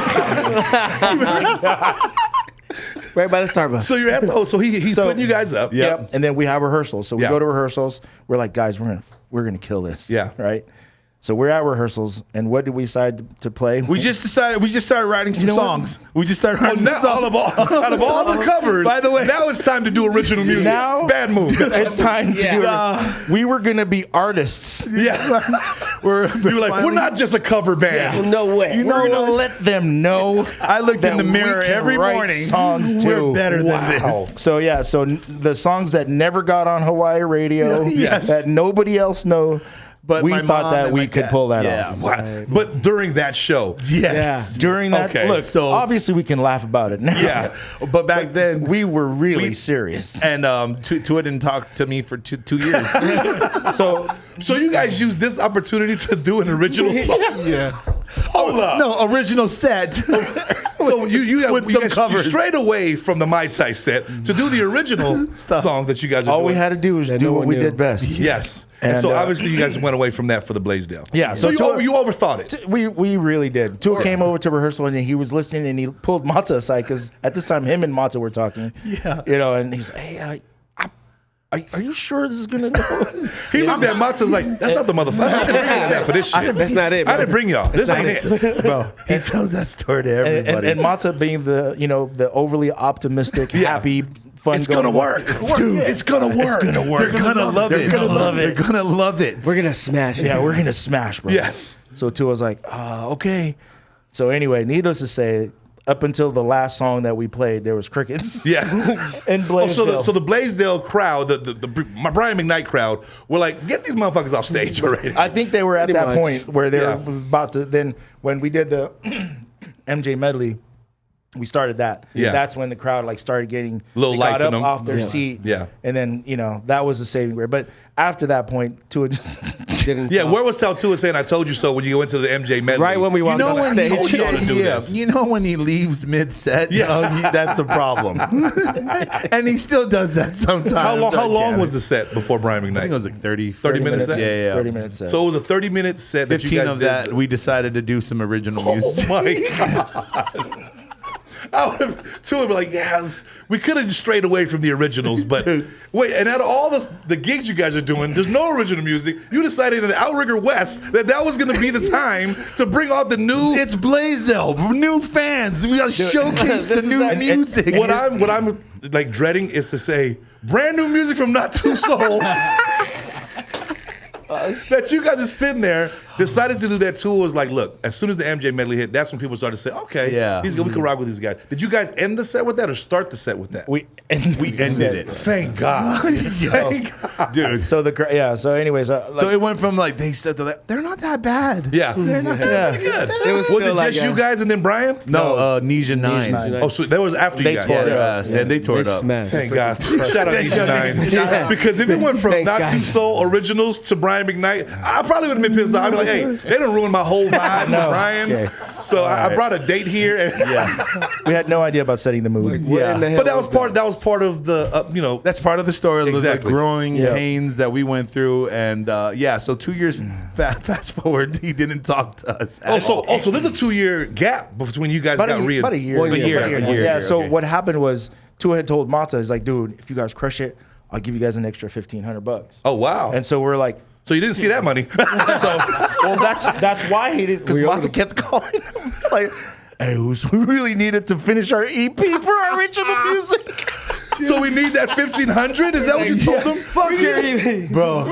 Right by the Starbucks. So you're at the so he's putting you guys up. Yep. And then we have rehearsals. So we go to rehearsals. We're like, guys, we're gonna kill this. Yeah. Right. So we're at rehearsals, and what did we decide to play? We just started writing some songs. We just started writing some songs. Out of all the covers, by the way, now it's time to do original music. Now, bad move. It's time to do it. We were gonna be artists. Yeah, we're not just a cover band. Yeah. No way. We're gonna let them know. I looked in the mirror every morning. Songs too. We're better than this. So the songs that never got on Hawaii radio, that nobody else know. But we thought that we could pull that off. Right. But during that show. Yes. During that. Okay. Look, so obviously we can laugh about it now. Yeah. But back then. We were really serious. And Tua didn't talk to me for 2 years. So you guys used this opportunity to do an original song? Yeah. Hold up. No, original set. So you strayed away from the Mai Tai set to do the original song that you guys are doing. All we had to do was do what we did best. Yes. And so obviously you guys went away from that for the Blaisdell. Yeah. So you overthought it. We really did. Tua came over to rehearsal and he was listening and he pulled Mata aside because at this time him and Mata were talking. Yeah. And he's like, hey, are you sure this is gonna go? He looked at Mata was like, that's not the motherfucker. I didn't bring that for this shit. That's not it. I didn't bring y'all. This ain't it. Bro, he tells that story to everybody. And Mata being the overly optimistic, happy. It's gonna work, dude. It's gonna work. They're gonna love it. They're gonna love it. We're gonna smash it. Yeah, we're gonna smash, bro. Yes. So Tua's like, okay. So anyway, needless to say, up until the last song that we played, there was crickets. Yeah. And Blaisdell. So the Blaisdell crowd, my Brian McKnight crowd, were like, get these motherfuckers off stage already. I think they were at that point where they were Yeah. about to. Then when we did the MJ medley. We started that. Yeah. That's when the crowd started getting little life got in them. off their seat. Yeah. And then, that was the saving grace. But after that point, Tua just didn't. Yeah, where was Tua saying I told you so when you go into the MJ medley? Right when we walked on when stage. I told y'all to do this. You know when he leaves mid-set? That's a problem. And he still does that sometimes. How long was the set before Brian McKnight? I think it was like 30 minutes set? Yeah. 30 minutes set. So it was a 30-minute set. 15 that you guys of that, we decided to do some original music. Oh my God. I would have Tua would be like, yes, we could have just strayed away from the originals, but wait, and out of all the gigs you guys are doing, there's no original music. You decided in the Outrigger West that was going to be the time to bring out the new. It's Blaisdell, new fans. We got to showcase the new music. What I'm like dreading is to say brand new music from Not Too Soul. That you guys are sitting there decided to do that tour was like, look, as soon as the MJ medley hit, that's when people started to say, okay, he's good. We can rock with these guys. Did you guys end the set with that or start the set with that? We ended it. Thank God. Thank God. Dude. So so anyways, so it went from like they said they're not that bad. Yeah. They're not that Good. was it still just you guys and then Brian? No, Nisha 9. Oh, so that was after you guys. tore it Yeah, up. they tore it up. Smashed. Thank God. Shout out Nisha 9. Yeah. Because if it went from Thanks, Not guys. Too Soul originals to Brian McKnight, I probably would have been pissed off. I'd be like, hey, they done ruined my whole vibe for Brian. Okay. So I brought a date here. And we had no idea about setting the mood. What in the hell but that was part of the That's part of the story, Exactly. the growing Yeah. pains that we went through, and so 2 years fast forward, he didn't talk to us. so there's a 2-year gap between you guys About got a, about a year. One year. About A year. Yeah. So Okay. what happened was Tua had told Mata, he's like, dude, if you guys crush it, I'll give you guys an extra $1,500. Oh wow. And so we're like, So you didn't see that money. well, that's why he didn't, because Mata kept calling him. It's like, hey, we really needed to finish our EP for our original music. So we need that 1,500? Is that what you told them? Fuck your EP. Bro,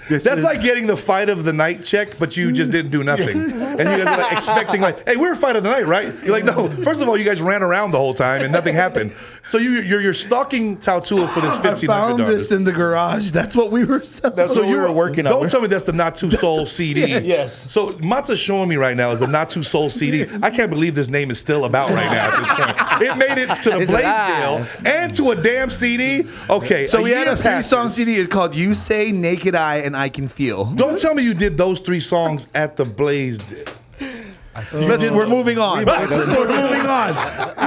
That's like getting the fight of the night check, but you just didn't do nothing. And you guys are like expecting like, hey, we're a fight of the night, right? You're like, no. First of all, you guys ran around the whole time and nothing happened. So you're stalking Tautua for this $1,500. found this in the garage. That's what we were selling. That's what we were working on. Don't tell me that's the Not Too Soul CD. Yes. So Mata's showing me right now is the Not Too Soul CD. I can't believe this name is still about right now at this point. It made it to the It's Blaisdell alive. and to a damn CD. Okay, So we had year a 3-song passes. CD. It's called "You Say," "Naked Eye," and "I Can Feel." Don't tell me you did those 3 songs at the Blaisdell. We're moving on. We're moving on.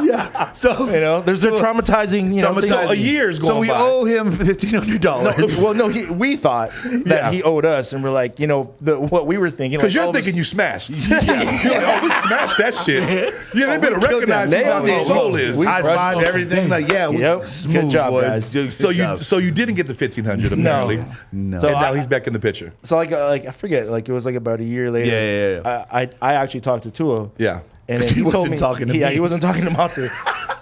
Yeah. So There's a traumatizing, thing. So a year's going So we by. owe him $1,500. We thought that he owed us, and we're like, what we were thinking. Because like, you're thinking you smashed. You're like, oh, we smashed that shit. Yeah, they better recognize who Nailed Not Too it. Soul is. High five, everything. Like, yeah, Yep. smooth, Good job, boys. guys. Just So good job. you didn't get the 1,500 apparently. No. So And now I- he's back in the picture. So I forget, it was like about a year later. Yeah. I actually talked to Tua. Yeah. And then He he told wasn't me, talking to yeah, me. he wasn't talking to Mata.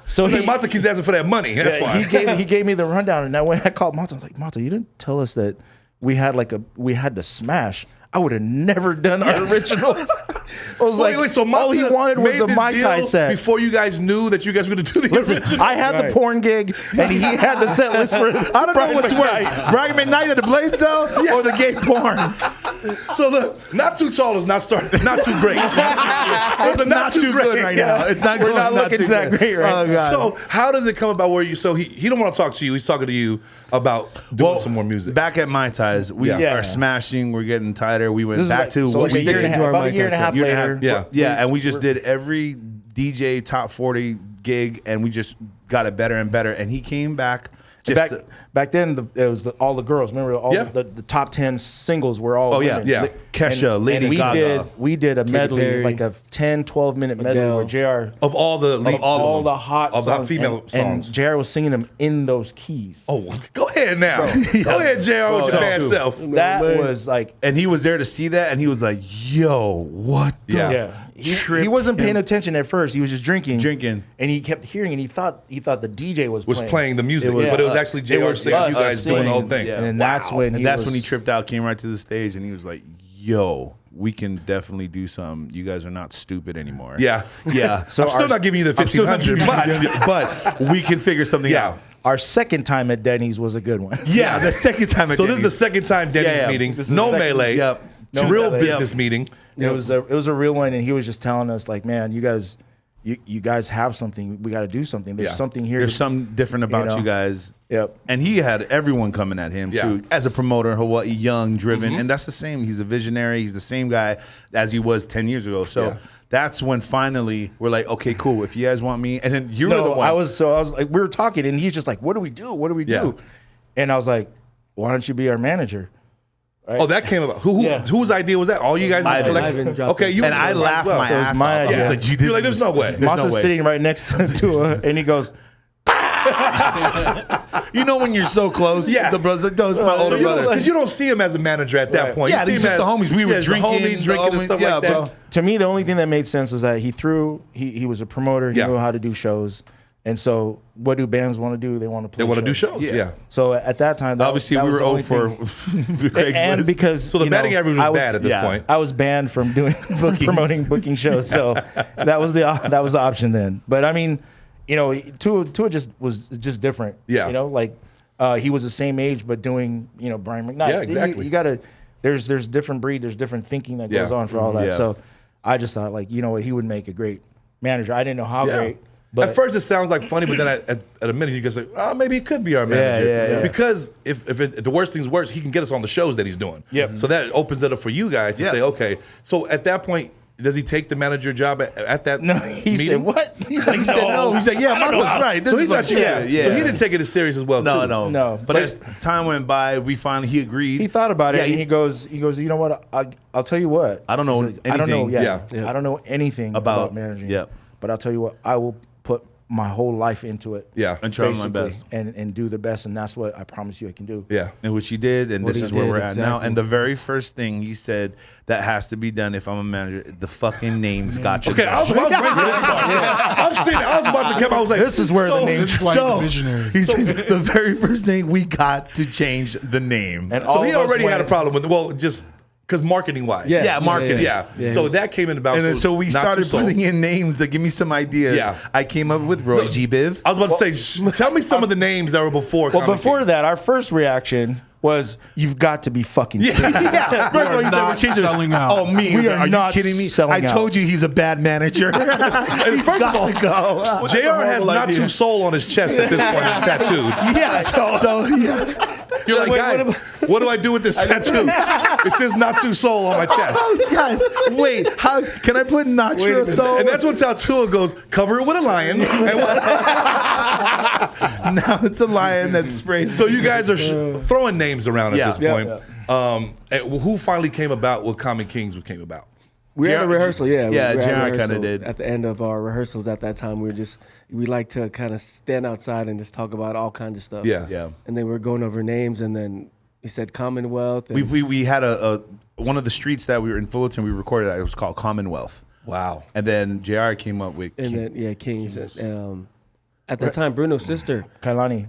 So Like, Mata keeps asking for that money. That's why. he gave me the rundown, and when I called Mata, I was like, Mata, you didn't tell us that we had to smash. I would have never done our originals. I was like, so all he Mata wanted was made the this Mai Tai deal set. before you guys knew that you guys were going to do the Listen, original. I had the porn gig, and he had the set list for. I don't know what's worse, Brian McKnight at the Blaisdell or the gay porn. So look, Not Too Tall is not too great. It's Not too good right now. It's not We're going not looking too that good. great right Oh, now. God. So how does it come about where you? So he don't want to talk to you. He's talking to you about doing some more music. Back at Mai Tais, we Yeah. are smashing. We're getting tighter. We went This is back like- to so what like we a year did. and a half, about a year and a half Year and a later. half. Yeah, and we just did every DJ top 40 gig, and we just got it better and better. And he came back. Back then, it was all the girls. Remember, all Yeah. the top 10 singles were all yeah, women. yeah. Kesha, Lady we Gaga. did a medley, Perry, like a 10, 12-minute medley Adele. where JR of all the lead, all the hot of the songs, female and songs. JR was singing them in those keys. Oh, go ahead now. Go ahead, JR, with your bad self. That was like, And he was there to see that, and he was like, "Yo, what the Yeah. he wasn't paying attention at first. He was just drinking, Drinking. and he kept hearing, and he thought the DJ was Playing the music, was but it was us. actually It JR was singing. You us guys doing the whole singing. thing. Yeah. And then that's when And that's when he tripped out, came right to the stage, and he was like, "Yo, we can definitely do some. You guys are not stupid anymore." Yeah. Yeah. So I'm still not giving you the 1,500, but we can figure something Yeah. out. Our second time at Denny's was a good one. Yeah, the second time. So this is the second time Denny's Yeah. meeting. This is No the second- melee. Yep. No Real melee. business meeting. It was a real one, and he was just telling us like, man, you guys have something. We got to do something. There's Yeah. something here. There's something different about you guys. Yep. And he had everyone coming at him Yeah. too, as a promoter in Hawaii, young, driven, and that's the same. He's a visionary. He's the same guy as he was 10 years ago. So Yeah. that's when finally we're like, okay, cool. If you guys want me, and then you were the No, one. I was like, we were talking, and he's just like, what do we do? What do we do? Yeah. And I was like, why don't you be our manager? Oh, that came about. Whose idea was that? All you guys Ivan. Ivan dropped Okay, it. you and I laughed well. my So it's ass my off. idea. I was like, You're like, there's no way. There's Mata's no way. sitting right next to her, and he goes, You know when you're so close. Yeah. The brother's like, no, it's my older brother. Because you don't see him as a manager at that Right. point. Yeah, You see they're him just as the homies. We were the drinking, homies drinking and stuff like that. bro. to me, the only thing that made sense was that he was a promoter. He Yeah. knew how to do shows. And so, what do bands want to do? They want to play. They want to do shows. Yeah. So at that time, obviously we were over for Craigslist. And because so the batting average was bad at this point. I was banned from doing booking shows. So that was the option then. But I mean, Tua just was just different. Yeah. Like he was the same age, but doing Brian McKnight. Yeah, exactly. You gotta. There's different breed. There's different thinking that goes on for all that. Yeah. So I just thought like he would make a great manager. I didn't know how great. But at first it sounds like funny, but then at a minute you can say, oh, maybe he could be our manager. Yeah. Because if the worst thing's worse, he can get us on the shows that he's doing. Yep. So that opens it up for you guys to say, okay. So at that point, does he take the manager job at that he meeting? said, what? He said no. He said, yeah, Marco's right. So he thought So he didn't take it as serious as well, too. No. But as time went by, he agreed. He thought about it, and he goes, you know what? I'll tell you what. I don't know anything. I don't know. Yeah. I don't know anything about managing. Yeah. But I'll tell you what. I will put my whole life into it. Yeah. And try my best. And do the best, and that's what I promise you I can do. Yeah. And which he did, and this is where we're at now. exactly. And the very first thing he said that has to be done if I'm a manager, the fucking name's got you. Okay, I was waiting for this part. I'm sitting there. I was about to come. I was like, this is where the name. This is why he's a visionary. He said the very first thing, we got to change the name. And So all he of us already had a went- problem with just because marketing wise. Yeah, marketing. Yeah. So that came in about. And then so we Not started Too Soul. putting in names that give me some ideas. Yeah. I came up with Roy G. Biv. I was about to say, tell me some of the names that were before. Well, Comic before King. that, our first reaction was, "You've got to be fucking kidding me." Yeah, first of all, he said we're not changing it. selling out. Oh, me? We are you not kidding me? selling I told you he's a bad manager. He's first of got all, to go. JR has Not Too Soul on his chest at this point, tattooed. Yeah. So yeah. You're like, guys, what do I do with this tattoo? It says Not Too Soul on my chest. Guys, wait. How can I put natural soul? And that's when Tattoo goes, cover it with a lion. Now it's a lion that sprays. So you guys are throwing names around at Yeah. this point. And who finally came about what Common Kings came about? We had a rehearsal, yeah. Yeah, we had a JR rehearsal. kinda did. At the end of our rehearsals at that time, we like to kind of stand outside and just talk about all kinds of stuff. Yeah. And then we were going over names, and then he said Commonwealth. And We had a one of the streets that we were in Fullerton. We recorded at. It was called Commonwealth. Wow. And then JR came up with Kings. At the time, Bruno's sister. Kailani.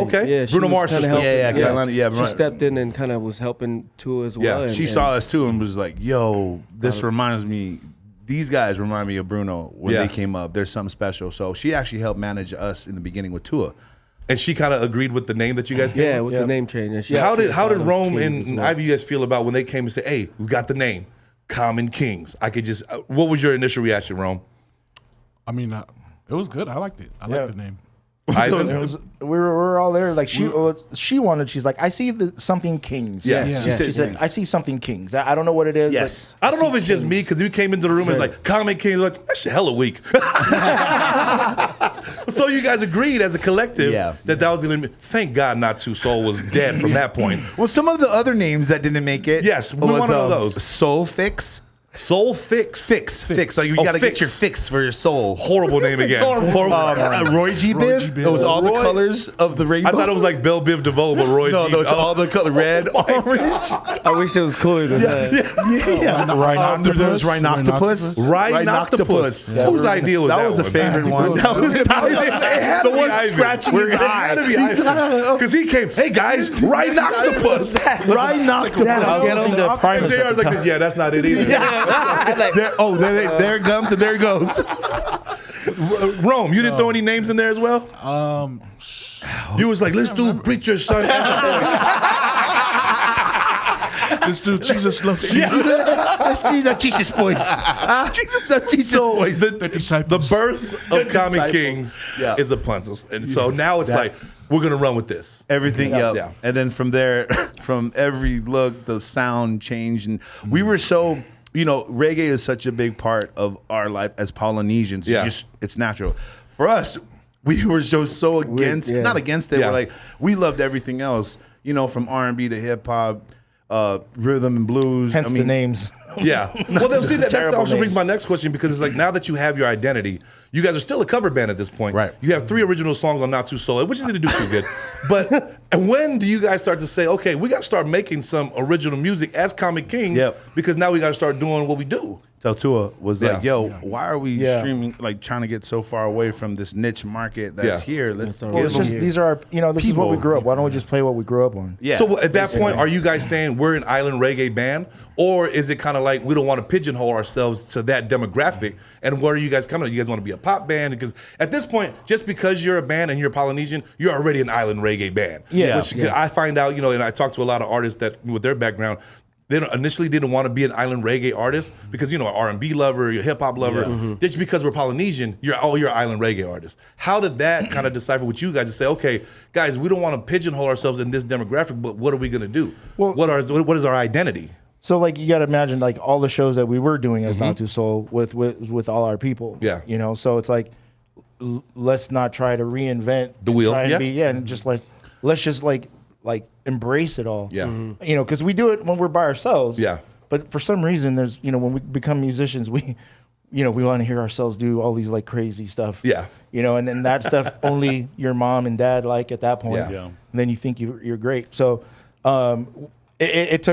Okay. Yeah, she Bruno was Mars' kinda sister. helping- Kailani. Yeah, She stepped in and kind of was helping too as well. Yeah, and, She saw us too and was like, "Yo, this reminds me. These guys remind me of Bruno when Yeah. they came up. There's something special." So she actually helped manage us in the beginning with Tua. And she kind of agreed with the name that you guys came Yeah, up with the name change. And she How actually did thought of Rome Kings and as well. Ivy you guys feel about when they came and said, "Hey, we got the name, Common Kings"? I could just. What was your initial reaction, Rome? I mean, it was good. I liked it. I Yeah. liked the name. Ivan? We were all there. Like she wanted. She's like, I see something Kings. Yeah. She said, I see something Kings. I don't know what it is. Yes. but I don't know if it's just me because we came into the room and it's like Common Kings. Like that shit hella weak. So you guys agreed as a collective that was going to be. Thank God, Not Too Soul was dead from that point. Well, some of the other names that didn't make it. Yes, we want to know those. Soul Fix. Soul Fix. Fix. Like you got to get your fix for your soul. Horrible name again. Horrible. Roy G. Biv. It was all the colors of the rainbow. I thought it was like Belle Biv DeVoe, but Roy G. No, it's all the color. Red, orange. I wish it was cooler than that. Yeah. There was Rhinoctopus. Rhinoctopus. Whose idea was that? That was a favorite one. That was the one scratching his eye. Because he came, hey guys, Rhinoctopus. Rhinoctopus. I was listening to Primus And at JR's the like, time. yeah, that's not it either. There it comes and there it goes. Rome, you didn't throw any names in there as well? You was like, let's do Preacher's Son. Let's do Jesus loves you. Let's do the Jesus boys. The Jesus boys. The birth of Common Kings is a punt. And so now it's like, we're going to run with this. Everything, Yeah. And then from there, from every look, the sound changed. And we were so, reggae is such a big part of our life as Polynesians. Yeah. It's natural. For us, we were so against, not against it, Yeah. but like, we loved everything else, from R&B to hip hop, rhythm and blues. Hence the names. Yeah. Well, they'll see that Terrible also brings names. my next question because it's like now that you have your identity, you guys are still a cover band at this point. Right. You have 3 original songs on Not Too Soul, which didn't do too good. But and when do you guys start to say, okay, we got to start making some original music as Comic Kings Yep. because now we got to start doing what we do? Tatua was like, yo, why are we streaming, like trying to get so far away from this niche market that's here? Let's well, it's just, these are our, this is what we grew up. Why don't we just play what we grew up on? Yeah. So at that point, are you guys saying we're an island reggae band? Or is it kind of like we don't want to pigeonhole ourselves to that demographic? And where are you guys coming? You guys want to be a pop band? Because at this point, just because you're a band and you're Polynesian, you're already an island reggae band. Which I find out, and I talk to a lot of artists that with their background, they initially didn't want to be an island reggae artist because, an R&B lover, you're a hip hop lover. Just because we're Polynesian, you're an island reggae artist. How did that kind of decipher with you guys to say, okay, guys, we don't want to pigeonhole ourselves in this demographic, but what are we going to do? Well, what is our identity? So like you got to imagine like all the shows that we were doing as Not Too Soul with all our people. Yeah. So it's like let's not try to reinvent the wheel. And just like let's just like embrace it all. Yeah. Because we do it when we're by ourselves. Yeah. But for some reason there's when we become musicians we we want to hear ourselves do all these like crazy stuff. Yeah. And then that stuff only your mom and dad like at that point. Yeah. And then you think you're great. So it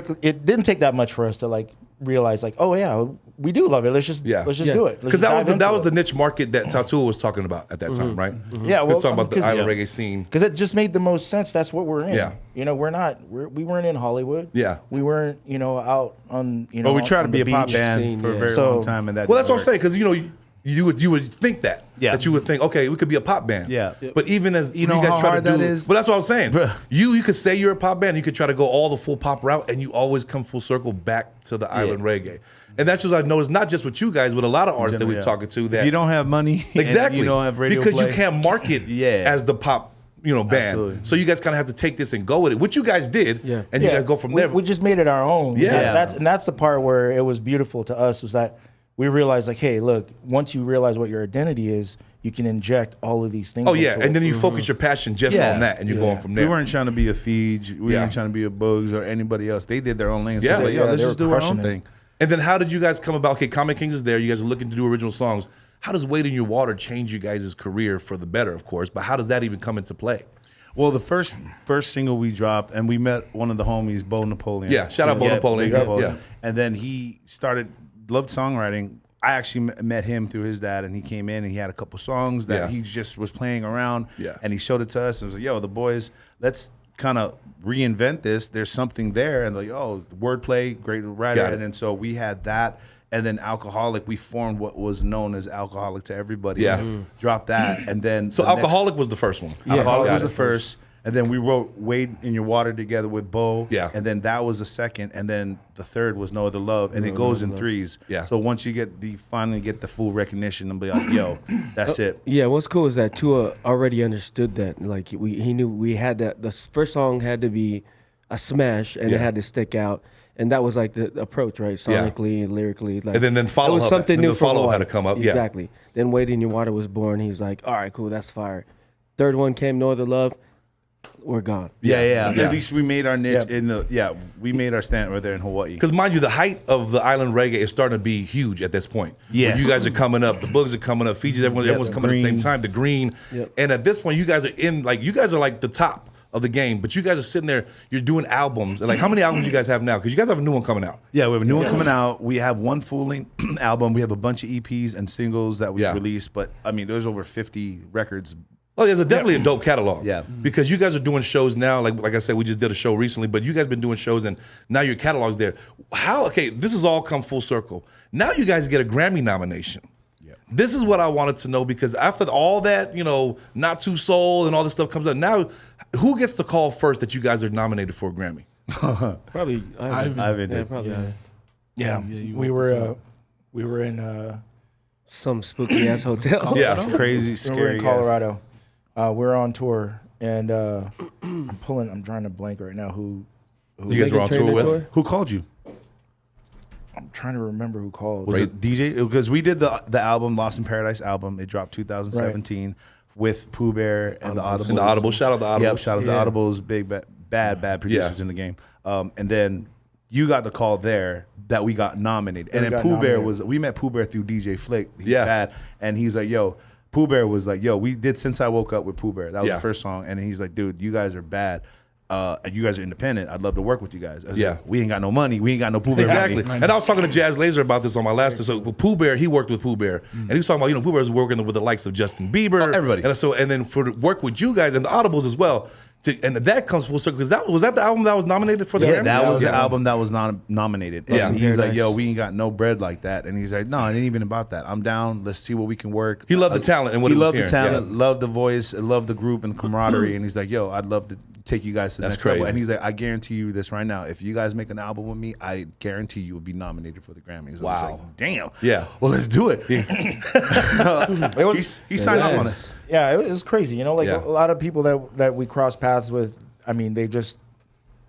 didn't take that much for us to like realize like, oh yeah, we do love it. Let's just do it. Because that was the niche market that Tatua was talking about at that time, right? Yeah, well, talking about the island reggae scene. Because it just made the most sense. That's what we're in. Yeah. We weren't in Hollywood. Yeah. We weren't out on But we tried to be a pop beach. band for a very long time, and that. Well, that's what I'm saying. Because you would think that. Yeah. That you would think, okay, we could be a pop band. Yeah. But even as you know guys how try hard to do, that is? But that's what I'm saying. Bruh. You could say you're a pop band. You could try to go all the full pop route, and you always come full circle back to the island reggae. And that's what I've noticed, not just with you guys, but a lot of artists that we're talking to. That if you don't have money, exactly, and you don't have radio because play. you can't market as the pop. Band. Absolutely. So you guys kind of have to take this and go with it, which you guys did, and you guys go from there. We just made it our own. Yeah. That's the part where it was beautiful to us was that we realized like, hey, look, once you realize what your identity is, you can inject all of these things. Oh yeah, and then you focus your passion just on that, and you're going from there. We weren't trying to be a Feege. We weren't trying to be a Bugs or anybody else. They did their own lane. So Yeah. like, let's just do our own thing. And then how did you guys come about? Okay, Common Kings is there. You guys are looking to do original songs. How does Wade in Your Water change you guys' career for the better, of course? But how does that even come into play? Well, the first single we dropped, and we met one of the homies, Bo Napoleon. Yeah, shout out Bo Napoleon. Yeah. And then he loved songwriting. I actually met him through his dad, and he came in and he had a couple songs that he just was playing around. Yeah. And he showed it to us and was like, yo, the boys, let's kind of reinvent this. There's something there. And like, oh, wordplay, great writer. And then so we had that. And then Alcoholic, we formed what was known as Alcoholic to Everybody. Yeah. Dropped that. And then So Alcoholic was the first one. Yeah, Alcoholic was the first. And then we wrote Wade in Your Water together with Bo. Yeah. And then that was the second. And then the third was No Other Love. And it goes in threes. Yeah. So once you finally get the full recognition and be like, yo, that's it. Yeah, what's cool is that Tua already understood that. Like he knew we had that. The first song had to be a smash, and it had to stick out. And that was like the approach, right? Sonically and lyrically. Like, and then follow it was up. something new. The follow had to come up. Exactly. Then Wade in Your Water was born. He was like, all right, cool, that's fire. Third one came No Other Love. We're gone. Yeah. At least we made our niche we made our stand right there in Hawaii. Because mind you, the height of the island reggae is starting to be huge at this point. Yes. When you guys are coming up, the Bugs are coming up, Fijis, everyone's coming at the same time, the Green. Yep. And at this point, you guys are like the top of the game, but you guys are sitting there, you're doing albums. And like, how many albums you guys have now? Because you guys have a new one coming out. Yeah, we have a new one coming out. We have one full-length album. We have a bunch of EPs and singles that we released. But, I mean, there's over 50 records. Oh, there's definitely a dope catalog. Yeah. Because you guys are doing shows now, like I said, we just did a show recently, but you guys been doing shows and now your catalog's there. This has all come full circle. Now you guys get a Grammy nomination. Yeah. This is what I wanted to know, because after all that, Not Too Soul and all this stuff comes out, now who gets the call first that you guys are nominated for a Grammy? Probably Ivan did. Probably. Yeah. We were in some spooky ass hotel. Yeah. Crazy, scary. we were in Colorado. We're on tour, and I'm trying to blank right now who you guys were on tour with? Who called you? I'm trying to remember who called. Was it DJ? Because we did the album, Lost in Paradise album. It dropped 2017 with Pooh Bear and the Audibles. And the Audibles. Shout out the Audibles. Yep, shout out the Audibles. Big, bad producers in the game. And then you got the call there that we got nominated. And then Pooh Bear we met Pooh Bear through DJ Flick. He's bad. And he's like, yo, Pooh Bear was like, yo, we did Since I Woke Up with Pooh Bear. That was the first song. And he's like, dude, you guys are bad. and you guys are independent. I'd love to work with you guys. I was like, we ain't got no money. We ain't got no Pooh Bear Exactly. money. And I was talking to Jazz Laser about this on my last. So with Pooh Bear, he worked with Pooh Bear, and he was talking about Pooh Bear was working with the likes of Justin Bieber, everybody, and then for work with you guys and the Audibles as well. And that comes full circle because was that the album that was nominated for the Grammy? That was the album that was nominated. Yeah. And he was like, yo, we ain't got no bread like that. And he's like, no, it ain't even about that. I'm down. Let's see what we can work. He loved the talent and what he loved was the hearing. talent, loved the voice, loved the group and the camaraderie. And he's like, yo, I'd love to take you guys to the next level. And he's like, I guarantee you this right now. If you guys make an album with me, I guarantee you will be nominated for the Grammys. Wow. I was like, damn. Yeah. Well, let's do it. He signed off on it. Yeah, it was crazy. You know, like a lot of people that we cross paths with, I mean, they just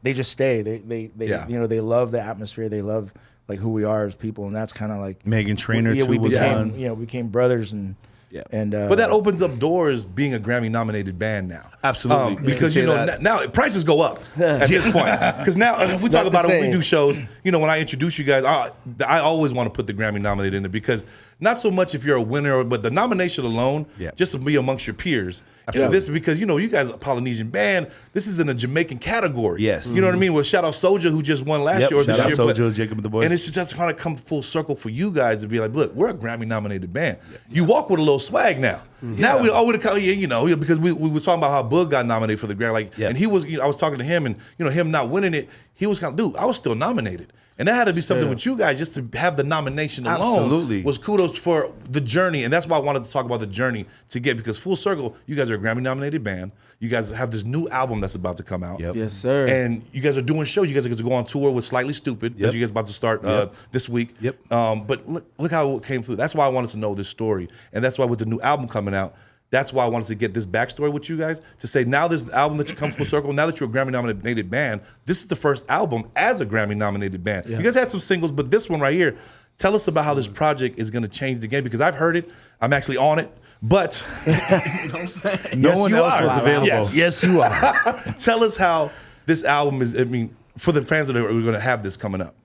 stay. They you know, they love the atmosphere. They love like who we are as people, and that's kind of like Meghan Trainor too was became, you know, became brothers and. Yeah. And but that opens up doors being a Grammy nominated band now. Absolutely. Because you know now prices go up at this point. Because now we talk about it when we do shows. You know, when I introduce you guys, I always want to put the Grammy nominated in it because not so much if you're a winner, but the nomination alone, just to be amongst your peers. You know, this because you know you guys are a Polynesian band. This is in a Jamaican category. Yes. You know what I mean? Well, shout out Soulja who just won last year or this shout year. out Soulja, Jacob the Boy. And it's just kind of come full circle for you guys to be like, look, we're a Grammy nominated band. You walk with a little swag now. Now we would call you know, because we were talking about how Boog got nominated for the Grammy, like, and he was. You know, I was talking to him, and you know, him not winning it, he was kind of, dude, I was still nominated. And that had to be something with you guys just to have the nomination alone was kudos for the journey. And that's why I wanted to talk about the journey to get, because full circle, you guys are a Grammy nominated band. You guys have this new album that's about to come out. Yes, sir. And you guys are doing shows. You guys are going to go on tour with Slightly Stupid that you guys are about to start this week. But look how it came through. That's why I wanted to know this story. And that's why with the new album coming out, that's why I wanted to get this backstory with you guys to say now this album that you come full circle, now that you're a Grammy nominated band, this is the first album as a Grammy nominated band. You guys had some singles, but this one right here, tell us about how this project is going to change the game, because I've heard it. I'm actually on it, but you know what I'm saying? No one else was available. Yes, you are. Tell us how this album is, I mean, for the fans that are going to have this coming up.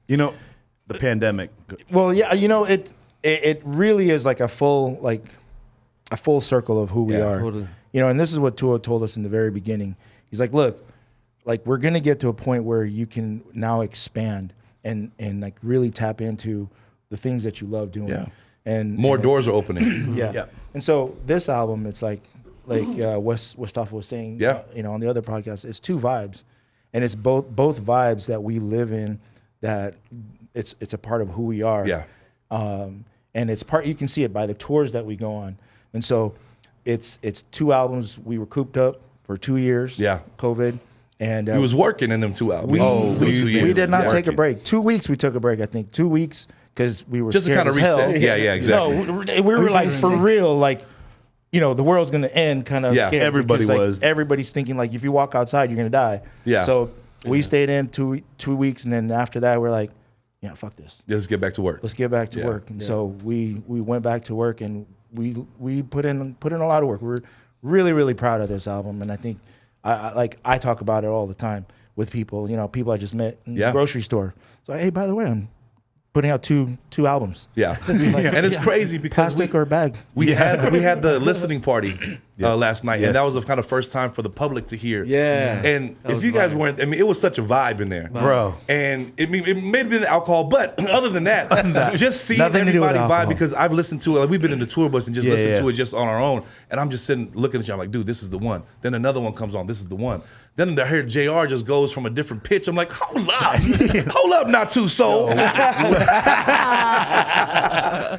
You know, the pandemic. Well, yeah, you know, it really is like a full circle of who we are. Totally. You know, and this is what Tua told us in the very beginning. He's like, look, like we're gonna get to a point where you can now expand and like really tap into the things that you love doing. Yeah. And More doors are opening. yeah. And so this album, it's like Mustafa was saying, you know, on the other podcast, it's two vibes, and it's both vibes that we live in. That it's a part of who we are. Yeah. And it's part. You can see it by the tours that we go on. And so it's two albums. We were cooped up for 2 years. Yeah. COVID. And He was working in them 2 albums. we did not take a break. 2 weeks we took a break, I think. 2 weeks because we were just to kind of reset. Yeah, exactly. No, we were like for real, like, you know, the world's gonna end kind of scared. Everybody was. Everybody's thinking like if you walk outside, you're gonna die. Yeah. So we stayed in 2 weeks, and then after that, we're like, yeah, fuck this. Let's get back to work. Let's get back to work. And so we went back to work, and we put in a lot of work. We're really, really proud of this album, and I think I talk about it all the time with people. You know, people I just met in the grocery store. So hey, by the way, I'm putting out two albums. Yeah. And it's crazy because plastic or bag. We had the listening party last night, and that was the kind of first time for the public to hear. Yeah. And if you guys weren't, I mean, it was such a vibe in there, Bro. And it may have been the alcohol, but other than that, just seeing Nothing to do with everybody vibe, alcohol. because I've listened to it. Like, we've been in the tour bus and just listened to it just on our own, and I'm just sitting looking at you. I'm like, dude, this is the one. Then another one comes on. This is the one. Then I hear JR just goes from a different pitch. I'm like, hold up, not too soul.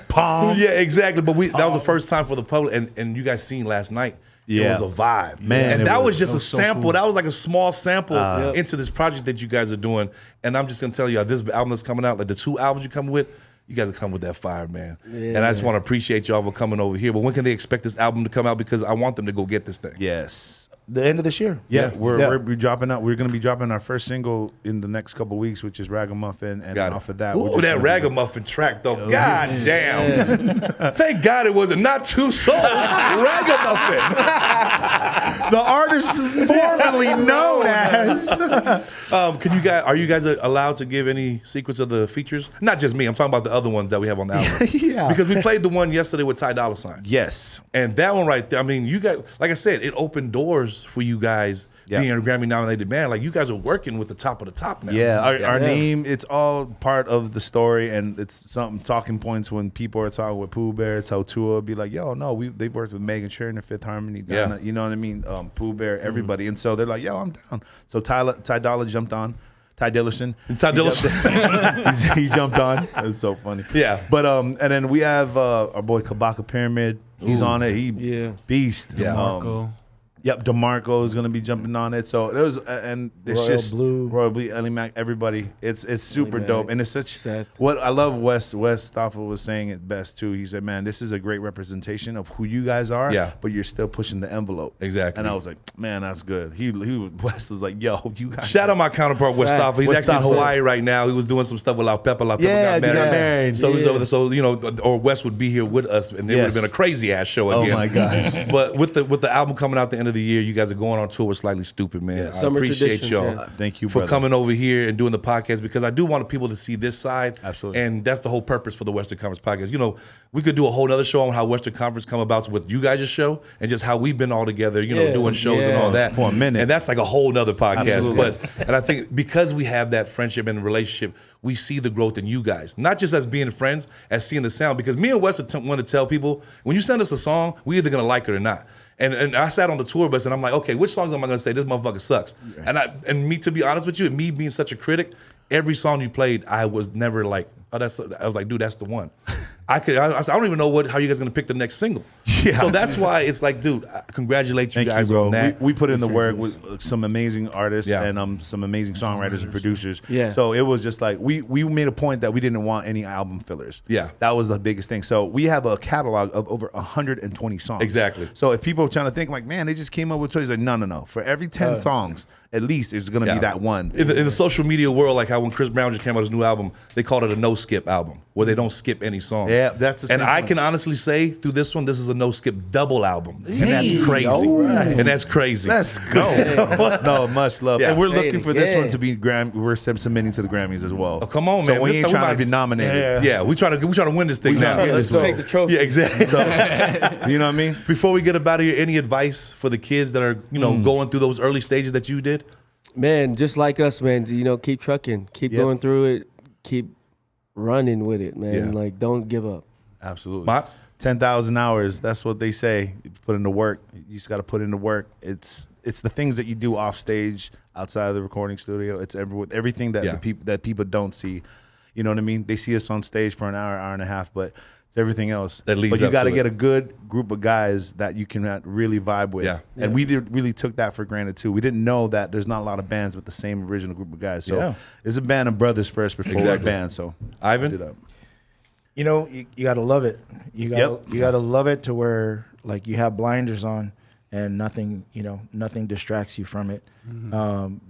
Palm. Yeah, exactly. But that was the first time for the public, and you guys seen last night. It was a vibe, man. And that was just that a was so sample. cool. That was like a small sample into this project that you guys are doing. And I'm just gonna tell you, this album that's coming out, like the 2 albums you come with, you guys are coming with that fire, man. And I just want to appreciate y'all for coming over here. But when can they expect this album to come out? Because I want them to go get this thing. Yes. The end of this year. Yeah, we're dropping out. We're going to be dropping our first single in the next couple of weeks, which is Ragamuffin, and off of that, ooh, that Ragamuffin track though. God damn! Thank God it wasn't Not Too Soul. Ragamuffin. The artist formerly known as. Are you guys allowed to give any secrets of the features? Not just me. I'm talking about the other ones that we have on the album. Yeah. Because we played the one yesterday with Ty Dolla $ign. Yes. And that one right there, I mean, you guys, like I said, it opened doors for you guys being a Grammy nominated band. Like you guys are working with the top of the top now. Yeah, our name, it's all part of the story, and it's something talking points when people are talking with Pooh Bear, Totua, be like, yo, no, they've worked with Megan Trainor in Fifth Harmony, Donna, you know what I mean? Pooh Bear, everybody. And so they're like, yo, I'm down. So Ty Dolla jumped on. Ty Dillerson. He jumped on. It was so funny. Yeah. But and then we have our boy Kabaka Pyramid. He's on it. He beast. Yeah. Marco. Yep, DeMarco is gonna be jumping on it. So there's and it's Royal just Blue. Royal Blue, Ellie Mac, everybody. It's super Mac, dope, and it's such. Seth. What I love, Wes Stoffel was saying it best too. He said, "Man, this is a great representation of who you guys are. But you're still pushing the envelope. Exactly." And I was like, "Man, that's good." Wes was like, "Yo, you guys." Shout out my counterpart, Wes Stoffel. He's actually in Hawaii right now. He was doing some stuff with La Peppa. La Peppa got married. So you know, or Wes would be here with us, and it would have been a crazy ass show again. Oh my gosh! But with the album coming out the end of the year, you guys are going on tour with Slightly Stupid, man. I appreciate y'all Thank you for coming over here and doing the podcast, because I do want people to see this side. Absolutely. And that's the whole purpose for the Western Conference podcast. You know, we could do a whole other show on how Western Conference come about with you guys' show and just how we've been all together, you know, doing shows and all that. For a minute. And that's like a whole nother podcast. Absolutely. And I think because we have that friendship and relationship, we see the growth in you guys, not just as being friends, as seeing the sound. Because me and Wes want to tell people, when you send us a song, we're either going to like it or not. And I sat on the tour bus and I'm like, okay, which songs am I going to say this motherfucker sucks? And me, to be honest with you, and me being such a critic, every song you played, I was never like, I was like, dude, that's the one. I don't even know how you guys are going to pick the next single. Yeah. So that's why it's like, dude, I congratulate you guys on that. We put in the work with some amazing artists and some amazing songwriters and producers. Yeah. So it was just like, we made a point that we didn't want any album fillers. Yeah. That was the biggest thing. So we have a catalog of over 120 songs. Exactly. So if people are trying to think like, man, they just came up with toys, like, no. For every 10 songs, at least there's going to be that one. In the social media world, like how when Chris Brown just came out with his new album, they called it a no-skip album, where they don't skip any songs. Yeah, that's the same And I point. can honestly say through this one, this is a no-skip double album. And that's crazy. And that's crazy. Let's go. No, much love. Yeah. And we're Say it looking for this again. one to be we're submitting to the Grammys as well. Oh, come on, so man. we This ain't time trying to might- be nominated. Yeah, we trying to win this thing now. Let's take the trophy. Yeah, exactly. You know what I mean? Before we get up out of here, any advice for the kids that are, you know, going through those early stages that you did? Man, just like us, man. You know, keep trucking, keep going through it, keep running with it, man. Yeah. Like, don't give up. Absolutely. Mops? 10,000 hours. That's what they say. You put in the work. You just got to put in the work. It's the things that you do off stage, outside of the recording studio. It's everything that people don't see. You know what I mean? They see us on stage for an hour and a half, but it's everything else. That leads but you up got to to get it. a good group of guys that you can really vibe with. Yeah. And we really took that for granted too. We didn't know that there's not a lot of bands with the same original group of guys. So it's a band of brothers first before we're a band. So Ivan? You know, you gotta love it. You gotta love it to where like you have blinders on and nothing distracts you from it.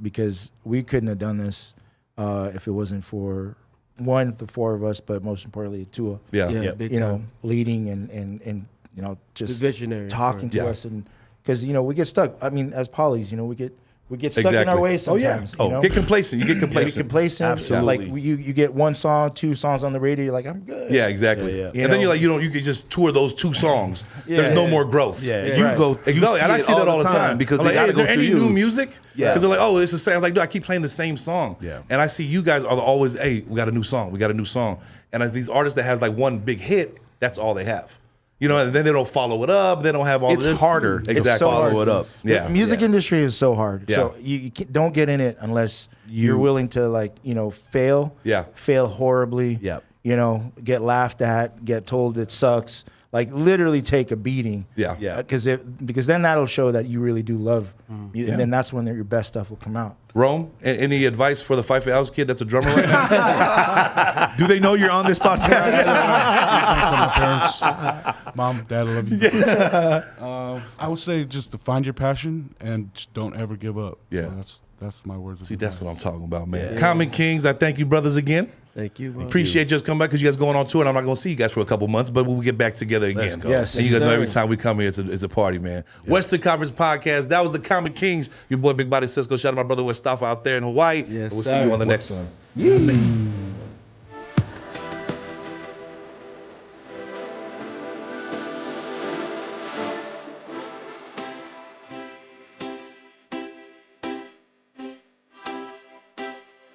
Because we couldn't have done this if it wasn't for the four of us, but most importantly, Tua. Big You know, time. leading and you know, just The visionary talking for it. to us, and because you know we get stuck. I mean, as polys, you know, we get stuck in our ways sometimes. You know? Get complacent. You get You complacent. complacent. Absolutely. Like you get 1 song, 2 songs on the radio. You're like, I'm good. Yeah, exactly. Yeah. And then you're like, you can just tour those 2 songs. There's no more growth. Yeah, Yeah. you Right. go Exactly, and I see that all the time because I'm they like, hey, gotta is there go any through new you. music? Yeah. Because they're like, oh, it's the same. I was like, dude, I keep playing the same song. Yeah. And I see you guys are always, hey, we got a new song. We got a new song. And these artists that has like one big hit, that's all they have. You know, and then they don't follow it up. They don't have all It's this. harder Exactly. to follow it up. Yeah. The music industry is so hard. Yeah. So you don't get in it unless you're willing to fail. Yeah. Fail horribly. Yep. You know, get laughed at, get told it sucks. Like literally take a beating. Yeah. Yeah. Because then that'll show that you really do love. And then that's when your best stuff will come out. Rome, any advice for the Fight for House kid that's a drummer right now? Do they know you're on this podcast? Mom, Dad, I love you. I would say just to find your passion and just don't ever give up. Yeah. So that's my words. See, that's what I'm talking about, man. Common Kings, I thank you, brothers, again. Thank you. Appreciate you just coming back because you guys going on tour, and I'm not going to see you guys for a couple months, but we'll get back together again. Yes, and you guys know every time we come here, it's a party, man. Yeah. Western Conference Podcast. That was the Comic Kings. Your boy Big Body Cisco. Shout out to my brother Mustafa out there in Hawaii. Yes, we'll see you on the next one. Yeah.